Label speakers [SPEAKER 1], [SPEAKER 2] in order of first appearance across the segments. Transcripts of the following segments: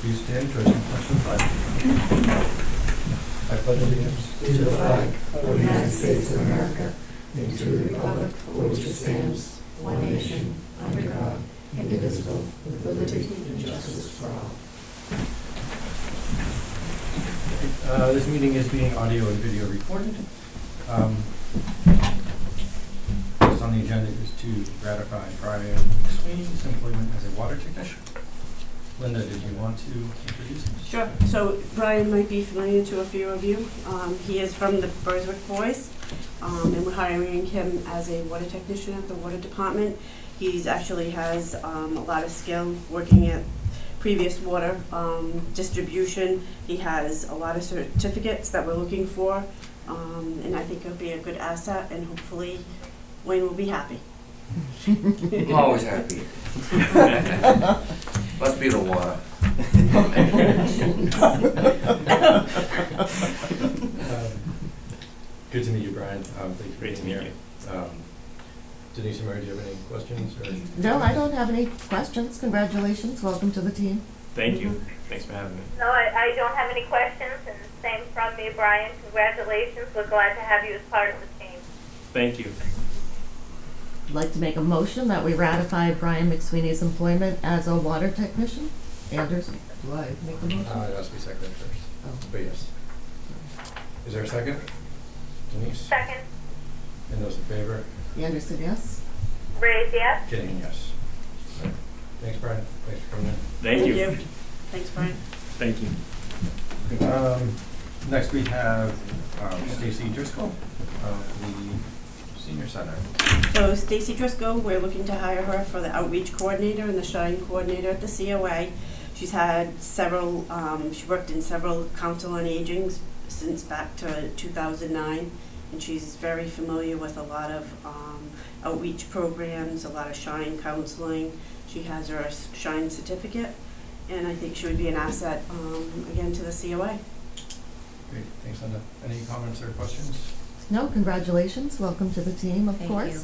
[SPEAKER 1] Please stand for the flag. I pledge allegiance
[SPEAKER 2] to the flag of the United States of America and to the republic for which it stands, one nation, under God, indivisible, with liberty and justice for all.
[SPEAKER 1] This meeting is being audio and video recorded. First on the agenda is to ratify Brian McSweeney's employment as a water technician. Linda, did you want to introduce him?
[SPEAKER 3] Sure. So Brian might be familiar to a few of you. He is from the Bridgewater Boys, and we're hiring him as a water technician at the water department. He's actually has a lot of skill working at previous water distribution. He has a lot of certificates that we're looking for, and I think he'll be a good asset, and hopefully Wayne will be happy.
[SPEAKER 4] I'm always happy. Must be the water.
[SPEAKER 1] Good to meet you, Brian. Thank you for being here. Denise and Mary, do you have any questions? Or?
[SPEAKER 2] No, I don't have any questions. Congratulations. Welcome to the team.
[SPEAKER 5] Thank you. Thanks for having me.
[SPEAKER 6] No, I don't have any questions, and same from me, Brian. Congratulations. We're glad to have you as part of the team.
[SPEAKER 5] Thank you.
[SPEAKER 2] I'd like to make a motion that we ratify Brian McSweeney's employment as a water technician. Anderson, do I make the motion?
[SPEAKER 1] It has to be seconded first.
[SPEAKER 2] Oh.
[SPEAKER 1] But yes. Is there a second? Denise?
[SPEAKER 6] Second,
[SPEAKER 1] And those in favor?
[SPEAKER 2] Anderson, yes.
[SPEAKER 6] Raise yes.
[SPEAKER 1] Kidding, yes. Right. Thanks, Brian. Thanks for coming in.
[SPEAKER 5] Thank you.
[SPEAKER 3] Thanks, Brian.
[SPEAKER 5] Thank you.
[SPEAKER 1] Next we have Stacy Driscoll, the Senior Center.
[SPEAKER 3] So Stacy Driscoll, we're looking to hire her for the outreach coordinator and the shine coordinator at the COA. She's had several, she worked in several council on aging since back to 2009, and she's very familiar with a lot of outreach programs, a lot of shine counseling. She has her shine certificate, and I think she would be an asset, again, to the COA.
[SPEAKER 1] Great, thanks, Linda. Any comments or questions?
[SPEAKER 2] No, congratulations. Welcome to the team, of
[SPEAKER 7] Thank
[SPEAKER 2] course.
[SPEAKER 7] you.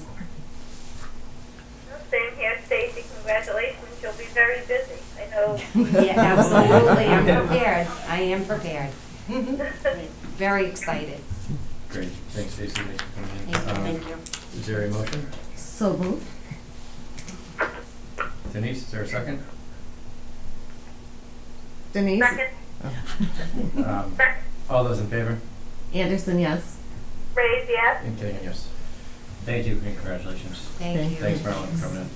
[SPEAKER 6] Same here, Stacy. Congratulations. You'll be very busy. I know.
[SPEAKER 7] Yeah, absolutely. I'm prepared. I am prepared. Very excited.
[SPEAKER 1] Great, thanks, Stacy. Thanks for coming in.
[SPEAKER 3] Thank you.
[SPEAKER 1] Is there a motion?
[SPEAKER 2] So moved.
[SPEAKER 1] Denise, is there a second?
[SPEAKER 2] Denise?
[SPEAKER 6] Second,
[SPEAKER 1] All those in favor?
[SPEAKER 2] Anderson, yes.
[SPEAKER 6] raise yes.
[SPEAKER 1] And Kidding, yes. Thank you, and congratulations.
[SPEAKER 7] Thank you.
[SPEAKER 1] Thanks, Marilyn, for coming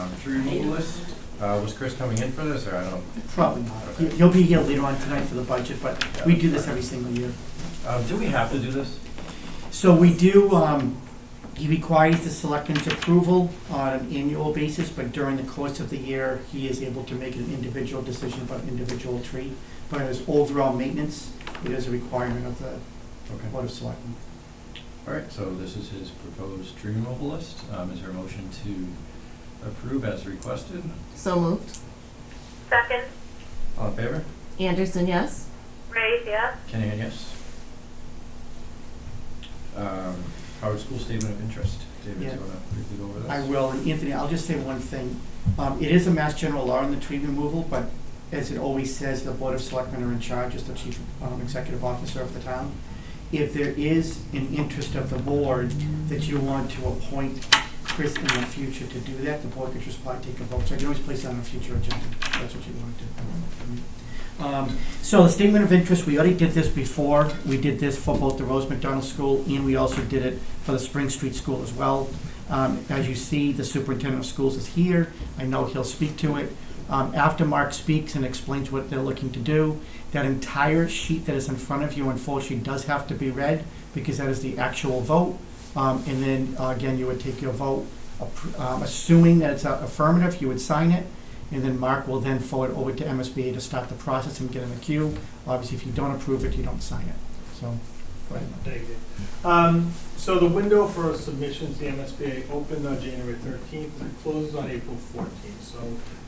[SPEAKER 1] in. Tree removal list, was Chris coming in for this, or I don't?
[SPEAKER 8] Probably not.
[SPEAKER 1] Okay.
[SPEAKER 8] He'll be here later on tonight for the budget, but we do this every single year.
[SPEAKER 1] Do we have to do this?
[SPEAKER 8] So we do, he requires the selectmen's approval on an annual basis, but during the course of the year, he is able to make an individual decision about an individual tree. But as overall maintenance, it is a requirement of the
[SPEAKER 1] Okay.
[SPEAKER 8] Board of Selectmen.
[SPEAKER 1] All right, so this is his proposed tree removal list. Is there a motion to approve as requested?
[SPEAKER 2] So moved.
[SPEAKER 6] Second,
[SPEAKER 1] All in favor?
[SPEAKER 2] Anderson, yes.
[SPEAKER 6] raise yes.
[SPEAKER 1] Kenny, yes. Howard School Statement of Interest. David,
[SPEAKER 8] Yeah.
[SPEAKER 1] do you want to briefly go over this?
[SPEAKER 8] I will, and Anthony, I'll just say one thing. It is a Mass General law on the tree removal, but as it always says, the Board of Selectmen are in charge as the Chief Executive Officer of the town. If there is an interest of the board that you want to appoint Chris in the future to do that, the board could just probably take a vote. So I can always place it on a future agenda, if that's what you want to do. So the statement of interest, we already did this before. We did this for both the Rose McDonald School, and we also did it for the Spring Street School as well. As you see, the superintendent of schools is here. I know he'll speak to it. After Mark speaks and explains what they're looking to do, that entire sheet that is in front of you in full sheet does have to be read, because that is the actual vote. And then, again, you would take your vote, assuming that it's affirmative, you would sign it, and then Mark will then forward over to MSBA to start the process and get in the queue. Obviously, if you don't approve it, you don't sign it. So, go ahead.
[SPEAKER 9] Thank you. So the window for submissions to the MSBA opened on January 13th and closes on April 14th. So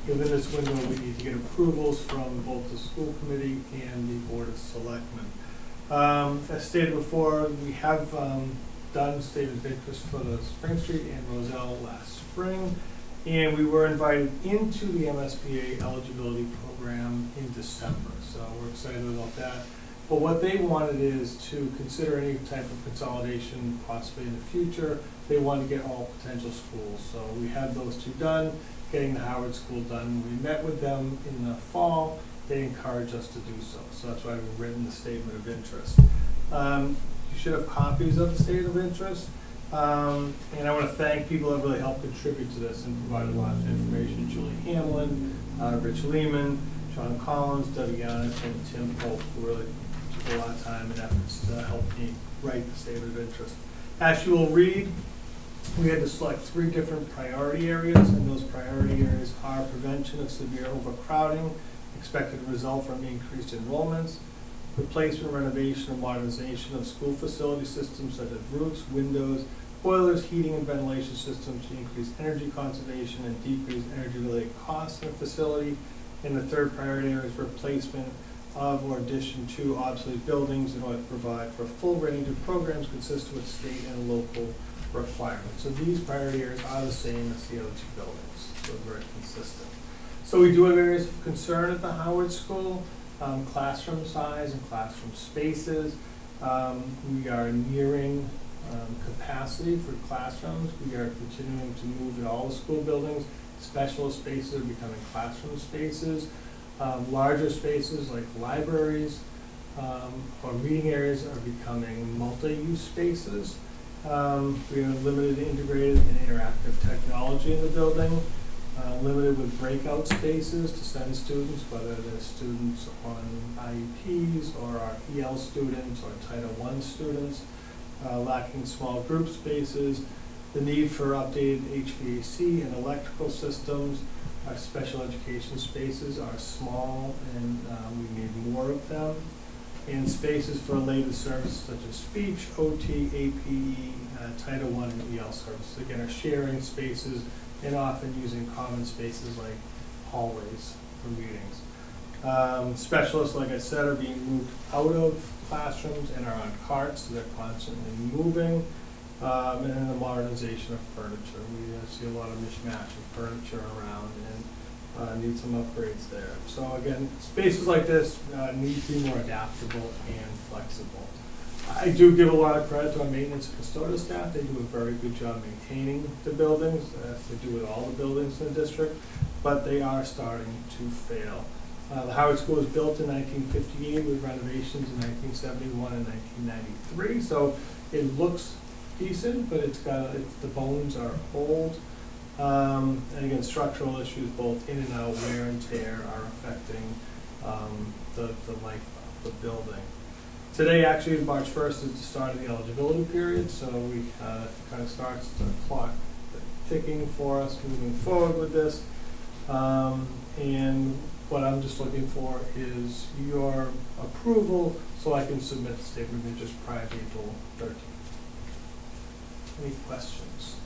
[SPEAKER 9] within this window, we need to get approvals from both the school committee and the Board of Selectmen. As stated before, we have done statement of interest for the Spring Street and Roselle last spring. And we were invited into the MSBA eligibility program in December, so we're excited about that. But what they wanted is to consider any type of consolidation possibly in the future. They wanted to get all potential schools. So we had those two done, getting the Howard School done. We met with them in the fall. They encouraged us to do so. So that's why we've written the statement of interest. You should have copies of the statement of interest. And I want to thank people that really helped contribute to this and provided a lot of information. Julie Hamlin, Rich Lehman, John Collins, Debbie Yannick, and Tim Pope, who really took a lot of time and efforts to help me write the statement of interest. As you will read, we had to select 3 different priority areas, and those priority areas are prevention of severe overcrowding, expected result from increased enrollments, replacement, renovation, or modernization of school facility systems such as roofs, windows, boilers, heating, and ventilation systems to increase energy conservation and decrease energy-related costs in the facility. And the third priority area is replacement of or addition to obsolete buildings in order to provide for a full range of programs consistent with state and local requirements. So these priority areas are the same as the other 2 buildings, so very consistent. So we do have areas of concern at the Howard School, classroom size and classroom spaces. We are nearing capacity for classrooms. We are continuing to move in all the school buildings. Specialist spaces are becoming classroom spaces. Larger spaces like libraries or meeting areas are becoming multi-use spaces. We have limited integrated and interactive technology in the building, limited with breakout spaces to send students, whether they're students on IEPs or our EL students or Title I students, lacking small group spaces, the need for updated HVAC and electrical systems. Our special education spaces are small and we need more of them. And spaces for related services such as speech, OT, APE, Title I, and EL services. Again, are sharing spaces and often using common spaces like hallways for meetings. Specialists, like I said, are being moved out of classrooms and are on carts, so they're constantly moving. And then the modernization of furniture. We see a lot of mishmash of furniture around and need some upgrades there. So again, spaces like this need to be more adaptable and flexible. I do give a lot of credit to our maintenance and custodial staff. They do a very good job maintaining the buildings, as they do with all the buildings in the district, but they are starting to fail. The Howard School was built in 1958 with renovations in 1971 and 1993, so it looks decent, but the bones are old. And again, structural issues both in and out, wear and tear, are affecting the life of the building. Today, actually, March 1st is the start of the eligibility period, so we kind of starts the clock ticking for us moving forward with this. And what I'm just looking for is your approval so I can submit the statement of interest prior to April 13th. Any questions?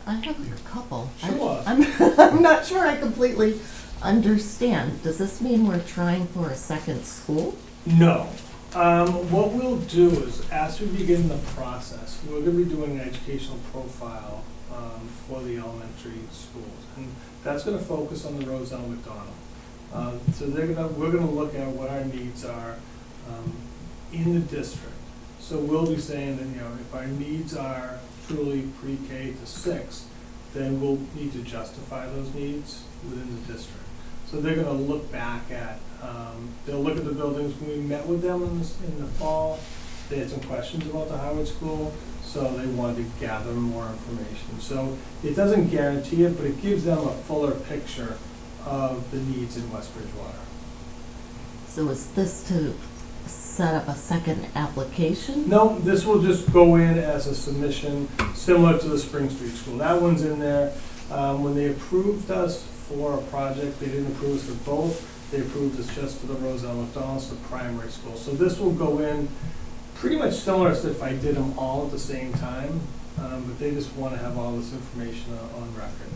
[SPEAKER 2] I have a couple.
[SPEAKER 9] Sure.
[SPEAKER 2] I'm not sure I completely understand. Does this mean we're trying for a second school?
[SPEAKER 9] No. What we'll do is, as we begin the process, we're going to be doing an educational profile for the elementary schools, and that's going to focus on the Roselle McDonald. So we're going to look at what our needs are in the district. So we'll be saying that, if our needs are truly pre-K to 6, then we'll need to justify those needs within the district. So they're going to look back at, they'll look at the buildings. When we met with them in the fall, they had some questions about the Howard School, so they wanted to gather more information. So it doesn't guarantee it, but it gives them a fuller picture of the needs in West Bridgewater.
[SPEAKER 2] So is this to set up a second application?
[SPEAKER 9] No, this will just go in as a submission similar to the Spring Street School. That one's in there. When they approved us for a project, they didn't approve us for both. They approved us just for the Roselle McDonald's, the primary school. So this will go in pretty much similar as if I did them all at the same time, but they just want to have all this information on record.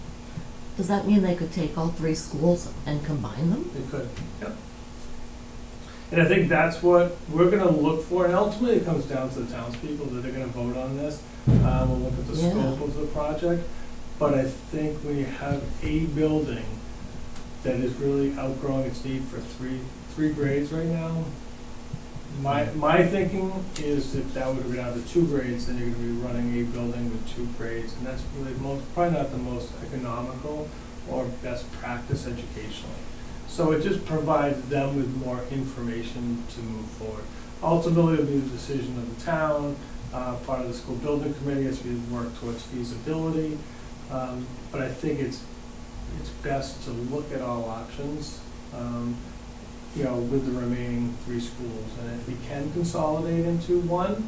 [SPEAKER 2] Does that mean they could take all 3 schools and combine them?
[SPEAKER 9] They could, yep. And I think that's what we're gonna look for, and ultimately it comes down to the townspeople that they're gonna vote on this. We'll look at the
[SPEAKER 2] Yeah.
[SPEAKER 9] scope of the project, but I think when you have a building that is really outgrowing its need for three grades right now, my thinking is if that would go down to 2 grades, then you're gonna be running a building with 2 grades, and that's really probably not the most economical or best practice educationally. So it just provides them with more information to move forward. Ultimately, it'll be the decision of the town, part of the school building committee as we work towards feasibility. But I think it's best to look at all options, with the remaining 3 schools. And if we can consolidate into one,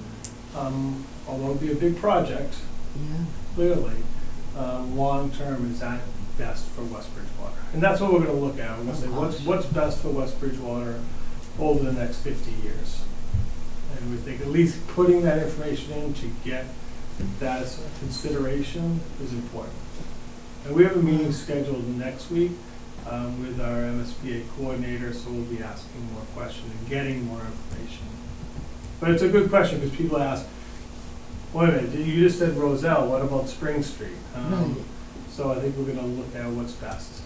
[SPEAKER 9] although it'll be a big project,
[SPEAKER 2] Yeah.
[SPEAKER 9] clearly, long-term, is that best for West Bridgewater? And that's what we're gonna look at. We're gonna say, what's best for West Bridgewater over the next 50 years? And we think at least putting that information in to get that as a consideration is important. And we have a meeting scheduled next week with our MSBA coordinator, so we'll be asking more questions and getting more information. But it's a good question, because people ask, wait a minute, you just said Roselle, what about Spring Street?
[SPEAKER 2] Right.
[SPEAKER 9] So I think we're gonna look at what's best.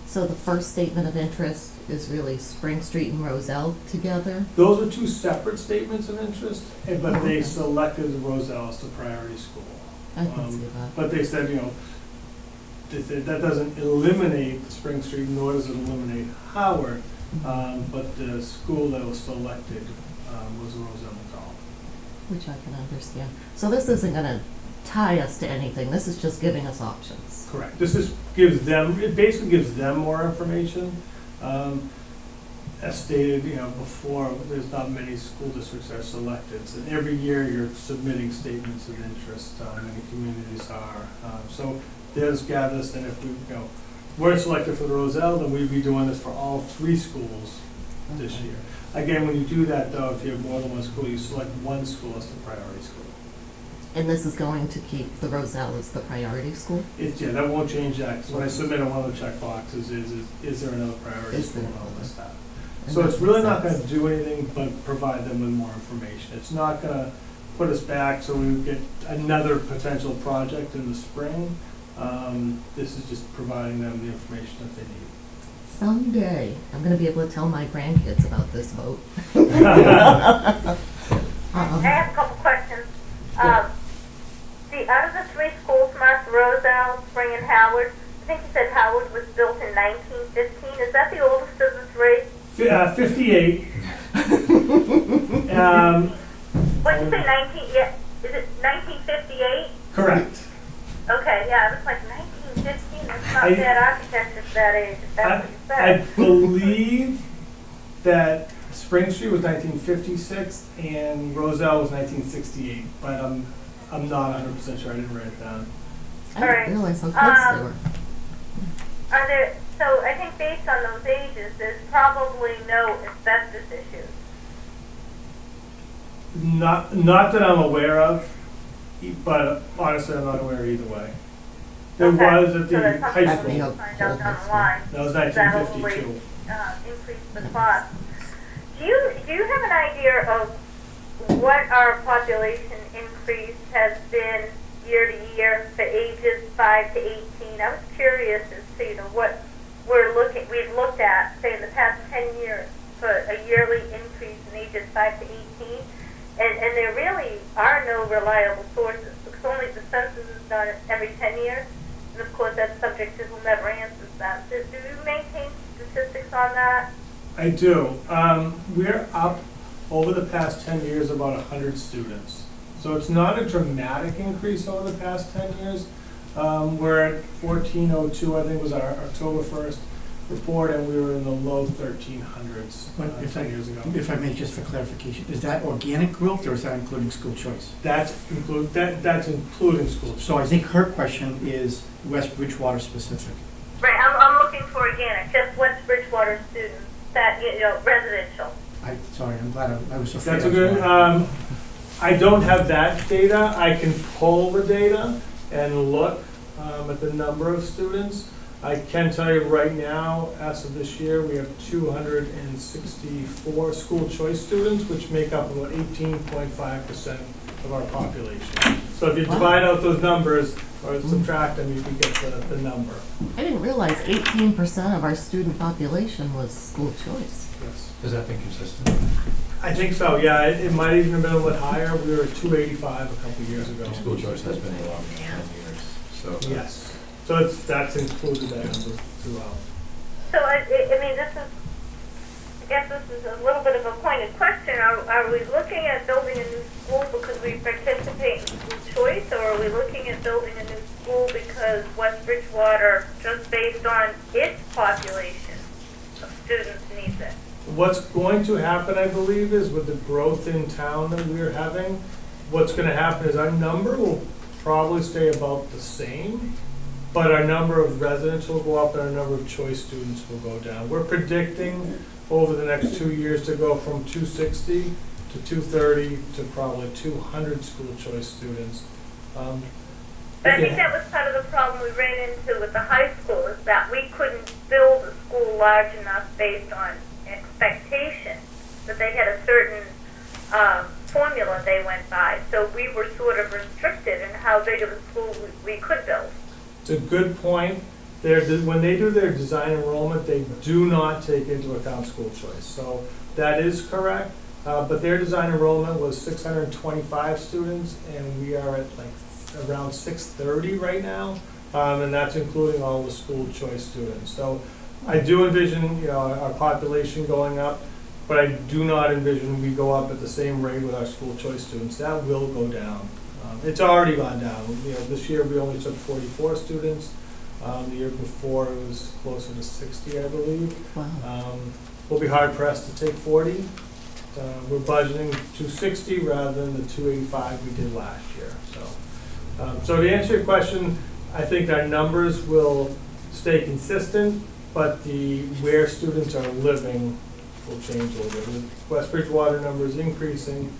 [SPEAKER 2] So the first statement of interest is really Spring Street and Roselle together?
[SPEAKER 9] Those are 2 separate statements of interest, but they
[SPEAKER 2] Okay.
[SPEAKER 9] selected Roselle as the priority school.
[SPEAKER 2] I can see that.
[SPEAKER 9] But they said, that doesn't eliminate Spring Street, nor does it eliminate Howard, but the school that was selected was Roselle McCall.
[SPEAKER 2] Which I can understand. So this isn't gonna tie us to anything, this is just giving us options.
[SPEAKER 9] Correct. This basically gives them more information. As stated, before, there's not many school districts that are selected. So every year you're submitting statements of interest, many communities are. So this gathers, and if we, weren't selected for the Roselle, then we'd be doing this for all 3 schools this
[SPEAKER 2] Okay.
[SPEAKER 9] year. Again, when you do that though, if you have more than one school, you select one school as the priority school.
[SPEAKER 2] And this is going to keep the Roselle as the priority school?
[SPEAKER 9] That won't change that, 'cause when I submit on one of the check boxes is there another priority
[SPEAKER 2] Is
[SPEAKER 9] school,
[SPEAKER 2] there?
[SPEAKER 9] and I'll list that.
[SPEAKER 2] And
[SPEAKER 9] So
[SPEAKER 2] that
[SPEAKER 9] it's really
[SPEAKER 2] makes
[SPEAKER 9] not gonna
[SPEAKER 2] sense.
[SPEAKER 9] do anything but provide them with more information. It's not gonna put us back so we get another potential project in the spring. This is just providing them the information that they need.
[SPEAKER 2] Someday, I'm gonna be able to tell my grandkids about this vote.
[SPEAKER 6] I have a couple questions. Out of the 3 schools marked, Roselle, Spring, and Howard, I think you said Howard was built in 1915. Is that the oldest of the 3?
[SPEAKER 9] 58.
[SPEAKER 6] What did you say, 19, yeah, is it 1958?
[SPEAKER 9] Correct.
[SPEAKER 6] Okay, yeah, I was like 1915, that's not
[SPEAKER 9] I-
[SPEAKER 6] bad architecture for that age, if that's what you
[SPEAKER 9] I
[SPEAKER 6] said.
[SPEAKER 9] believe that Spring Street was 1956 and Roselle was 1968, but I'm not 100% sure. I didn't write it down.
[SPEAKER 2] I
[SPEAKER 6] Alright,
[SPEAKER 2] didn't realize how close they were.
[SPEAKER 6] Are there, so I think based on those ages, there's probably no asbestos issues.
[SPEAKER 9] Not that I'm aware of, but honestly, I'm not aware either way. There
[SPEAKER 6] Okay,
[SPEAKER 9] was at
[SPEAKER 6] so
[SPEAKER 9] the
[SPEAKER 6] that's
[SPEAKER 9] high
[SPEAKER 6] something
[SPEAKER 9] school.
[SPEAKER 6] we can find out down the line.
[SPEAKER 9] That was
[SPEAKER 6] That'll
[SPEAKER 9] 1952.
[SPEAKER 6] Increase the cost. Do you have an idea of what our population increase has been year to year for ages 5 to 18? I was curious as to what we've looked at, say, in the past 10 years for a yearly increase in ages 5 to 18, and there really are no reliable sources because only the census is done every 10 years, and of course that's subject to whomever answers them. Do you maintain statistics on that?
[SPEAKER 9] I do. We're up over the past 10 years about 100 students. So it's not a dramatic increase over the past 10 years. We're at 1402, I think was our October 1st report, and we were in the low 1300s
[SPEAKER 8] But if
[SPEAKER 9] 10 years ago.
[SPEAKER 8] If I may, just for clarification, is that organic growth or is that including school choice?
[SPEAKER 9] That's including school.
[SPEAKER 8] So I think her question is West Bridgewater specific.
[SPEAKER 6] Right, I'm looking for organic, just West Bridgewater students, that, residential.
[SPEAKER 8] I'm glad I was afraid.
[SPEAKER 9] That's a good, I don't have that data. I can pull the data and look at the number of students. I can tell you right now, as of this year, we have 264 school choice students, which make up about 18.5% of our population. So if you divide out those numbers or subtract them, you can get the number.
[SPEAKER 2] I didn't realize 18% of our student population was school choice.
[SPEAKER 9] Yes.
[SPEAKER 1] Has that been consistent?
[SPEAKER 9] I think so, yeah. It might even have been a little bit higher. We were at 285 a couple years ago.
[SPEAKER 1] School choice has been around 10 years, so.
[SPEAKER 9] Yes. So that's included that number throughout.
[SPEAKER 6] So, I mean, I guess this is a little bit of a pointed question. Are we looking at building a new school because we participate in school choice, or are we looking at building a new school because West Bridgewater, just based on its population of students, needs it?
[SPEAKER 9] What's going to happen, I believe, is with the growth in town that we're having, what's going to happen is our number will probably stay about the same, but our number of residents will go up and our number of choice students will go down. We're predicting over the next 2 years to go from 260 to 230 to probably 200 school choice students.
[SPEAKER 6] But I think that was part of the problem we ran into with the high school, is that we couldn't build a school large enough based on expectation, that they had a certain formula they went by. So we were sort of restricted in how big of a school we could build.
[SPEAKER 9] It's a good point. When they do their design enrollment, they do not take into account school choice. So that is correct. But their design enrollment was 625 students, and we are at like around 630 right now, and that's including all the school choice students. So I do envision, our population going up, but I do not envision we go up at the same rate with our school choice students. That will go down. It's already gone down. This year we only took 44 students. The year before it was closer to 60, I believe.
[SPEAKER 2] Wow.
[SPEAKER 9] We'll be hard pressed to take 40. We're budgeting 260 rather than the 285 we did last year. So to answer your question, I think our numbers will stay consistent, but where students are living will change a little bit. The West Bridgewater number is increasing,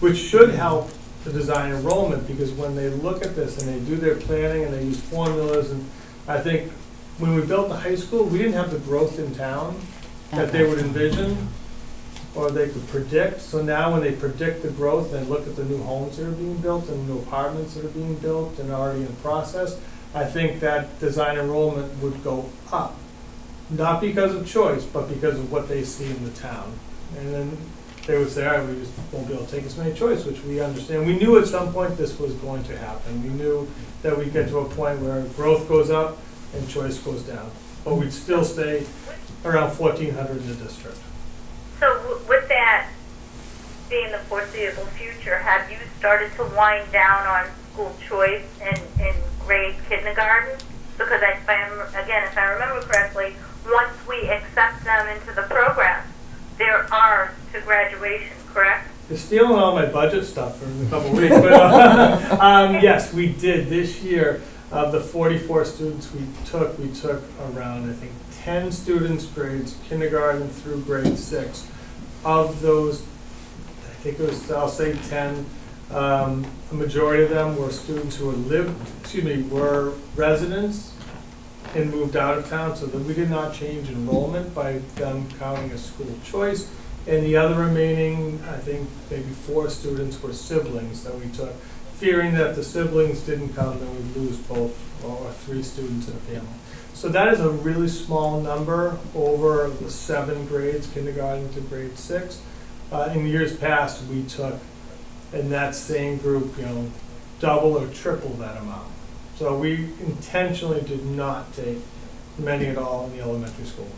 [SPEAKER 9] which should help the design enrollment, because when they look at this and they do their planning and they use formulas, and I think when we built the high school, we didn't have the growth in town that they would envision or they could predict. So now when they predict the growth and look at the new homes that are being built and new apartments that are being built and already in process, I think that design enrollment would go up. Not because of choice, but because of what they see in the town. And then they would say, all right, we just won't be able to take as many choice, which we understand. We knew at some point this was going to happen. We knew that we'd get to a point where growth goes up and choice goes down. But we'd still stay around 1,400 in the district.
[SPEAKER 6] So with that being the foreseeable future, have you started to wind down on school choice in grade kindergarten? Because if I remember correctly, once we accept them into the program, they're ours to graduation, correct?
[SPEAKER 9] You're stealing all my budget stuff for a couple of weeks. But yes, we did. This year, of the 44 students we took around, I think, 10 students grades kindergarten through grade 6. Of those, I think it was, I'll say 10, a majority of them were students who were residents and moved out of town, so that we did not change enrollment by them counting as school choice. And the other remaining, I think maybe 4 students were siblings that we took, fearing that if the siblings didn't come, then we'd lose both or 3 students in a family. So that is a really small number over the 7 grades, kindergarten to grade 6. In years past, we took in that same group, double or triple that amount. So we intentionally did not take many at all in the elementary school.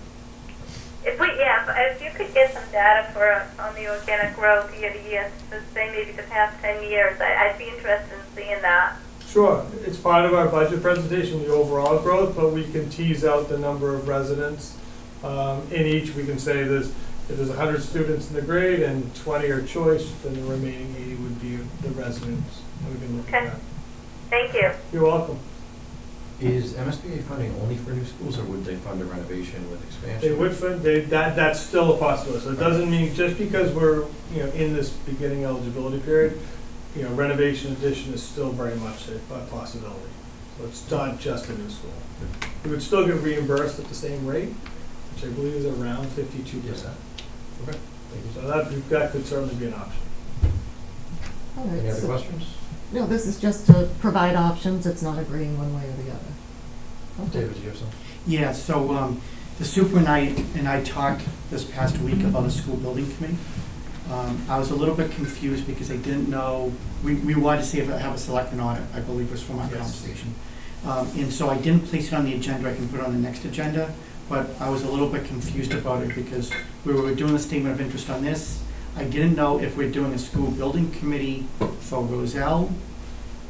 [SPEAKER 6] If you could get some data for us on the organic growth year to year, so say maybe the past 10 years, I'd be interested in seeing that.
[SPEAKER 9] Sure, it's part of our budget presentation, the overall growth, but we can tease out the number of residents. In each, we can say if there's 100 students in the grade and 20 are choice, then the remaining 80 would be the residents. And we can look at that.
[SPEAKER 6] Thank you.
[SPEAKER 9] You're welcome.
[SPEAKER 1] Is MSBA funding only for new schools, or would they fund a renovation with expansion?
[SPEAKER 9] They would fund, that's still a possibility. So it doesn't mean just because we're in this beginning eligibility period, renovation addition is still very much a possibility. So it's not just a new school. We would still get reimbursed at the same rate, which I believe is around 52%.
[SPEAKER 1] Okay, thank you.
[SPEAKER 9] So that could certainly be an option.
[SPEAKER 2] All right,
[SPEAKER 1] Any other
[SPEAKER 2] so-
[SPEAKER 1] questions?
[SPEAKER 2] No, this is just to provide options, it's not agreeing one way or the other. Okay.
[SPEAKER 1] David, do you have some?
[SPEAKER 8] Yeah, so the super and I talked this past week about a school building committee. I was a little bit confused because I didn't know, we wanted to see if I have a selectman on it, I believe was from our
[SPEAKER 9] Yes.
[SPEAKER 8] conversation. And so I didn't place it on the agenda, I can put it on the next agenda, but I was a little bit confused about it because we were doing a statement of interest on this. I didn't know if we're doing a school building committee for Roselle,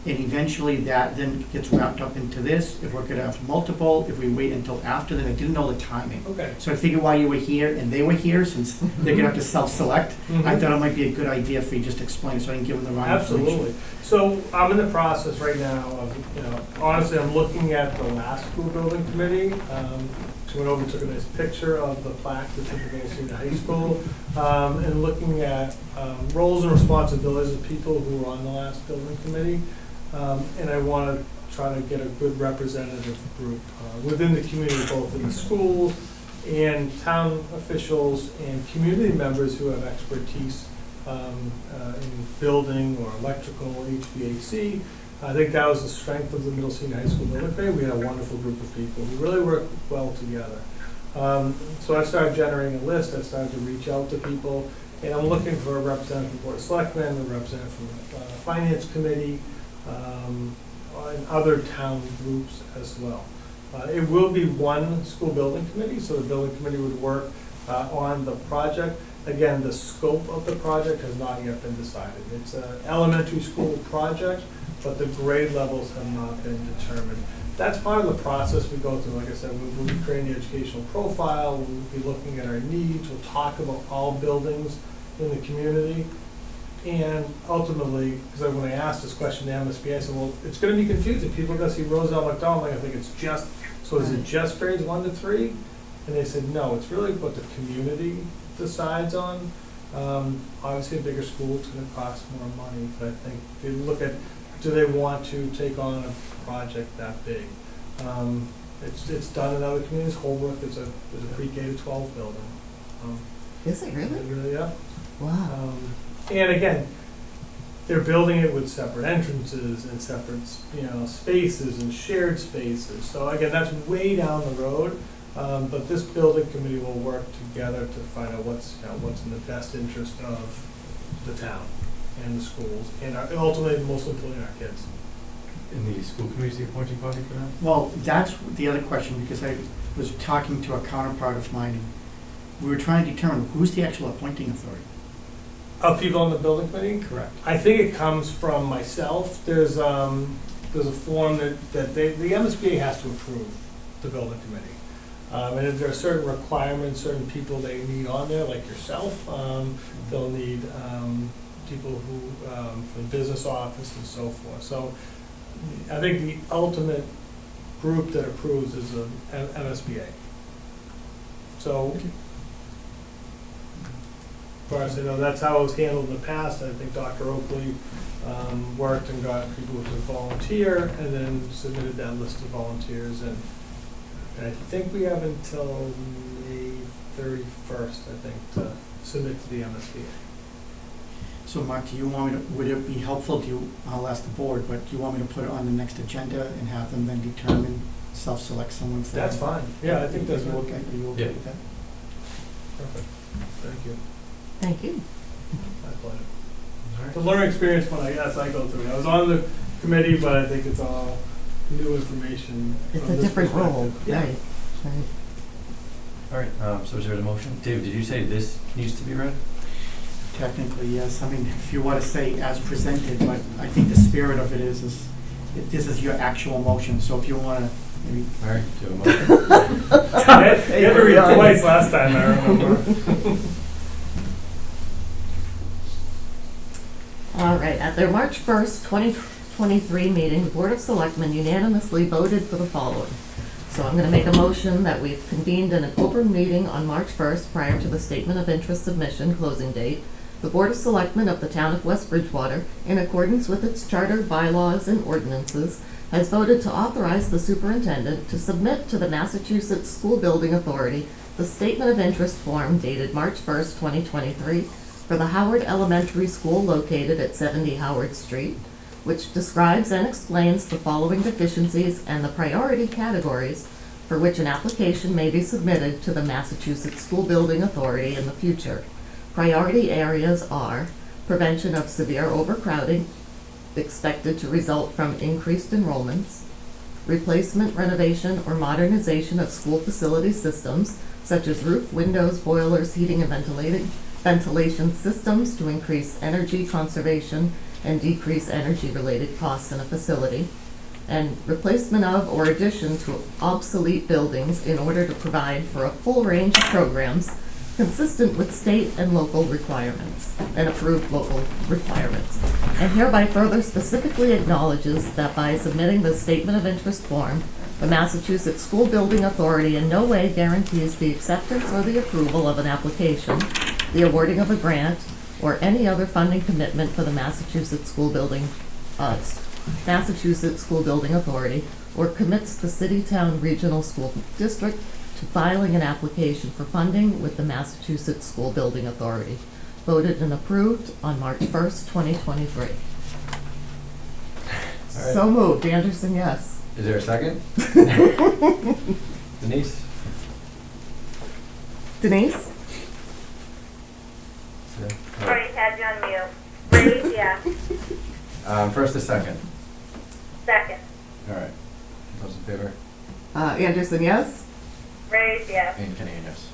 [SPEAKER 8] and eventually that then gets wrapped up into this, if we're gonna have multiple, if we wait until after, then I didn't know the timing.
[SPEAKER 9] Okay.
[SPEAKER 8] So I figured while you were here and they were here, since they're gonna have to self-select, I thought it might be a good idea for you just to explain, so I didn't give them the wrong information.
[SPEAKER 9] Absolutely. So I'm in the process right now of, honestly, I'm looking at the last school building committee. So went over and took a nice picture of the plaque that's in the Middle Senior High School, and looking at roles and responsibilities of people who were on the last building committee. And I want to try to get a good representative group within the community, both in the schools and town officials and community members who have expertise in building or electrical, HVAC. I think that was the strength of the Middle Senior High School building committee. We had a wonderful group of people who really worked well together. So I started generating a list. I started to reach out to people, and I'm looking for a representative from the Board of Selectmen, a representative from the Finance Committee, and other town groups as well. It will be one school building committee, so the building committee would work on the project. Again, the scope of the project has not yet been decided. It's an elementary school project, but the grade levels have not been determined. That's part of the process we go through. Like I said, we'll be creating the educational profile, we'll be looking at our needs, we'll talk about all buildings in the community. And ultimately, because when I asked this question to MSBA, I said, well, it's going to be confusing. People are going to see Roselle McDonald, I think it's just, so is it just grades 1 to 3? And they said, no, it's really what the community decides on. Obviously, a bigger school, it's going to cost more money, but I think they look at, do they want to take on a project that big? It's done in other communities. Holbrook is a pre-K to 12 building.
[SPEAKER 2] Is it really?
[SPEAKER 9] Yeah.
[SPEAKER 2] Wow.
[SPEAKER 9] And again, they're building it with separate entrances and separate, spaces and shared spaces. So again, that's way down the road. But this building committee will work together to find out what's in the best interest of the town and the schools, and ultimately, most importantly, our kids.
[SPEAKER 1] And the school committee is the appointing body for that?
[SPEAKER 8] Well, that's the other question, because I was talking to a counterpart of mine, and we were trying to determine who's the actual appointing authority.
[SPEAKER 9] Of people on the building committee?
[SPEAKER 8] Correct.
[SPEAKER 9] I think it comes from myself. There's a form that the MSBA has to approve the building committee. And if there are certain requirements, certain people they need on there, like yourself, they'll need people who, from the business office and so forth. So I think the ultimate group that approves is the MSBA. So, as far as I know, that's how it was handled in the past. I think Dr. Oakley worked and got people to volunteer and then submitted that list of volunteers. And I think we have until May 31st, I think, to submit to the MSBA.
[SPEAKER 8] So Mark, do you want me to, would it be helpful, I'll ask the board, but do you want me to put it on the next agenda and have them then determine, self-select someone for
[SPEAKER 9] That's fine. Yeah, I think that's
[SPEAKER 8] Are you
[SPEAKER 9] okay.
[SPEAKER 8] okay, are you okay
[SPEAKER 1] Yeah.
[SPEAKER 8] with that?
[SPEAKER 9] Perfect. Thank you.
[SPEAKER 2] Thank you.
[SPEAKER 9] My pleasure.
[SPEAKER 1] All
[SPEAKER 9] It's a learning experience when I go through it. I was on the committee, but I think it's all new information.
[SPEAKER 2] It's
[SPEAKER 9] from
[SPEAKER 2] a
[SPEAKER 9] this
[SPEAKER 2] different role,
[SPEAKER 9] perspective. Yeah.
[SPEAKER 2] right?
[SPEAKER 1] All right, so is there a motion? David, did you say this needs to be read?
[SPEAKER 8] Technically, yes. I mean, if you want to say as presented, but I think the spirit of it is this is your actual motion, so if you want to maybe.
[SPEAKER 1] All right, do you have a motion?
[SPEAKER 9] You had to read it twice last time, I remember.
[SPEAKER 2] All right, at their March 1st, 2023 meeting, the Board of Selectmen unanimously voted for the following. So I'm going to make a motion that we've convened in an open meeting on March 1st prior to the Statement of Interest submission closing date. The Board of Selectmen of the Town of West Bridgewater, in accordance with its charter, bylaws, and ordinances, has voted to authorize the superintendent to submit to the Massachusetts School Building Authority the Statement of Interest form dated March 1st, 2023, for the Howard Elementary School located at 70 Howard Street, which describes and explains the following deficiencies and the priority categories for which an application may be submitted to the Massachusetts School Building Authority in the future. Priority areas are prevention of severe overcrowding, expected to result from increased enrollments, replacement, renovation, or modernization of school facility systems, such as roof, windows, boilers, heating and ventilation systems to increase energy conservation and decrease energy-related costs in a facility, and replacement of or addition to obsolete buildings in order to provide for a full range of programs consistent with state and local requirements, and approved local requirements, and hereby further specifically acknowledges that by submitting the Statement of Interest form, the Massachusetts School Building Authority in no way guarantees the acceptance or the approval of an application, the awarding of a grant, or any other funding commitment for the Massachusetts School Building Authority, or commits the City-Town Regional School District to filing an application for funding with the Massachusetts School Building Authority. Voted and approved on March 1st, 2023.
[SPEAKER 1] All right.
[SPEAKER 2] So moved. Anderson, yes.
[SPEAKER 1] Is there a second? Denise?
[SPEAKER 2] Denise?
[SPEAKER 6] Already had you on mute. Brady, yeah.
[SPEAKER 1] First a second.
[SPEAKER 6] Second.
[SPEAKER 1] All right. Those in favor?
[SPEAKER 2] Anderson, yes.
[SPEAKER 6] Brady, yeah.
[SPEAKER 1] And Kenny, yes.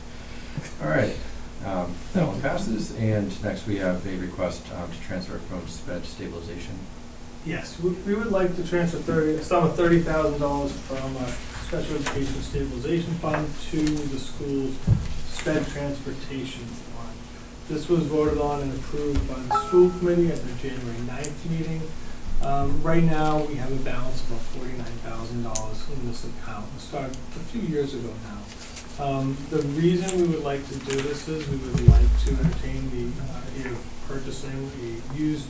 [SPEAKER 1] All right. That one passes. And next we have a request to transfer from sped stabilization.
[SPEAKER 9] Yes, we would like to transfer a sum of $30,000 from a special education stabilization fund to the school's sped transportation fund. This was voted on and approved by the school committee at their January 9th meeting. Right now, we have a balance of about $49,000 in this account. We started a few years ago now. The reason we would like to do this is we would like to entertain the idea of purchasing a used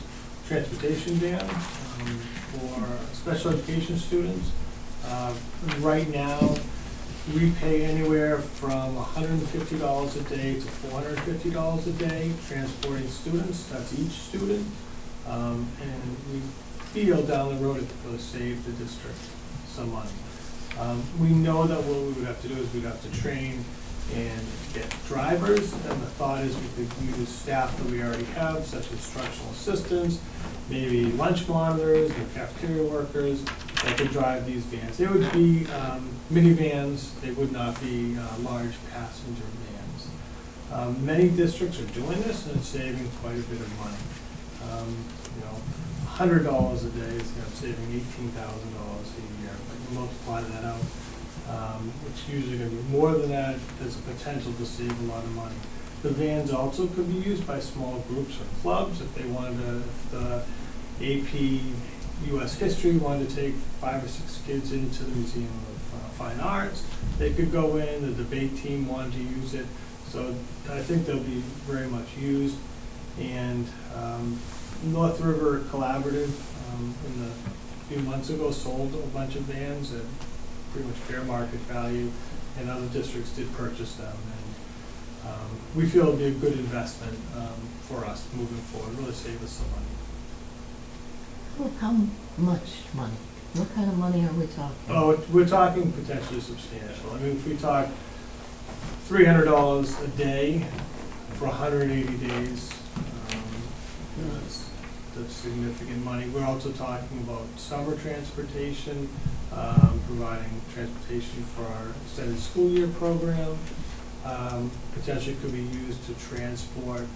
[SPEAKER 9] transportation van for special education students. Right now, we pay anywhere from $150 a day to $450 a day transporting students. That's each student. And we feel down the road it will save the district some money. We know that what we would have to do is we'd have to train and get drivers, and the thought is we could use staff that we already have, such as instructional assistants, maybe lunch monitors or cafeteria workers that could drive these vans. They would be minivans, they would not be large passenger vans. Many districts are doing this and it's saving quite a bit of money. $100 a day is saving $18,000 a year. But you multiply that out, it's usually going to be more than that. There's a potential to save a lot of money. The vans also could be used by small groups or clubs if they wanted to, if the AP U.S. History wanted to take 5 or 6 kids into the Museum of Fine Arts, they could go in, the debate team wanted to use it. So I think they'll be very much used. And North River Collaborative, in the few months ago, sold a bunch of vans at pretty much fair market value, and other districts did purchase them. And we feel it'd be a good investment for us moving forward, really save us some money.
[SPEAKER 2] Well, how much money? What kind of money are we talking?
[SPEAKER 9] Oh, we're talking potentially substantial. I mean, if we talk $300 a day for 180 days, that's significant money. We're also talking about summer transportation, providing transportation for our extended school year program. Potentially could be used to transport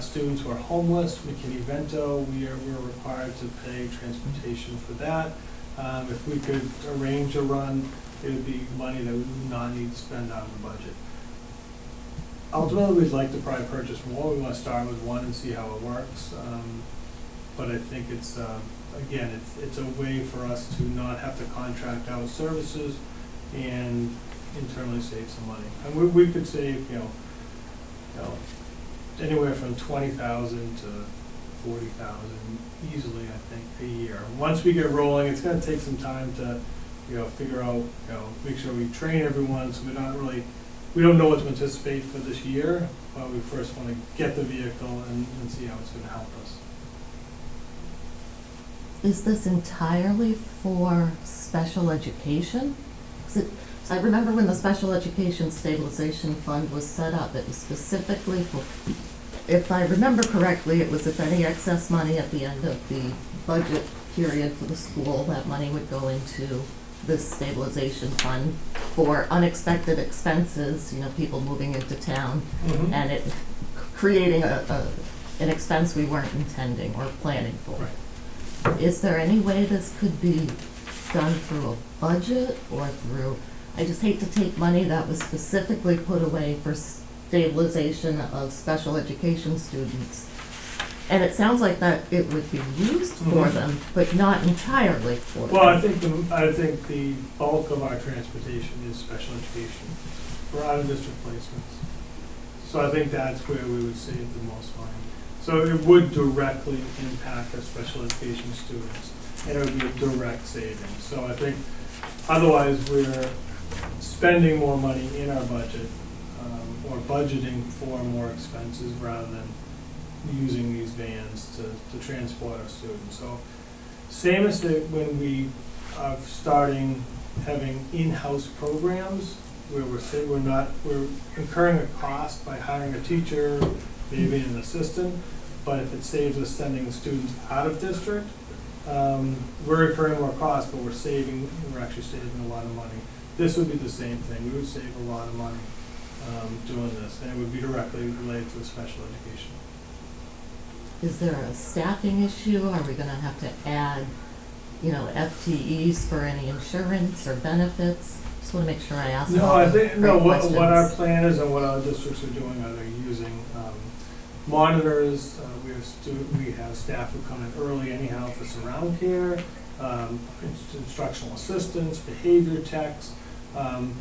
[SPEAKER 9] students who are homeless. McKinney-Vento, we're required to pay transportation for that. If we could arrange a run, it would be money that we would not need to spend out of the budget. Ultimately, we'd like to probably purchase more. We want to start with one and see how it works. But I think it's, again, it's a way for us to not have to contract out services and internally save some money. And we could save, anywhere from $20,000 to 40,000 easily, I think, a year. Once we get rolling, it's gonna take some time to, figure out, make sure we train everyone, so we don't know what to anticipate for this year, but we first wanna get the vehicle and see how it's gonna help us.
[SPEAKER 2] Is this entirely for special education? So I remember when the Special Education Stabilization Fund was set up, it was specifically for, if I remember correctly, it was if any excess money at the end of the budget period for the school, that money would go into this stabilization fund for unexpected expenses, people moving into town, and it creating an expense we weren't intending or planning for.
[SPEAKER 9] Right.
[SPEAKER 2] Is there any way this could be done through a budget or through, I just hate to take money that was specifically put away for stabilization of special education students. And it sounds like that it would be used for them, but not entirely for them.
[SPEAKER 9] Well, I think the bulk of our transportation is special education for out-of-district placements. So I think that's where we would save the most money. So it would directly impact our special education students, and it would be a direct savings. So I think otherwise we're spending more money in our budget, or budgeting for more expenses rather than using these vans to transport our students. So same as when we are starting having in-house programs where we're incurring a cost by hiring a teacher, maybe an assistant, but if it saves us sending the students out of district, we're incurring more costs, but we're actually saving a lot of money. This would be the same thing. We would save a lot of money doing this, and it would be directly related to special education.
[SPEAKER 2] Is there a staffing issue? Are we gonna have to add, FTEs for any insurance or benefits? Just wanna make sure I ask all
[SPEAKER 9] I
[SPEAKER 2] the
[SPEAKER 9] think,
[SPEAKER 2] right
[SPEAKER 9] what
[SPEAKER 2] questions.
[SPEAKER 9] our plan is and what our districts are doing are they're using monitors. We have staff who come in early anyhow for surround care, instructional assistants, behavior techs,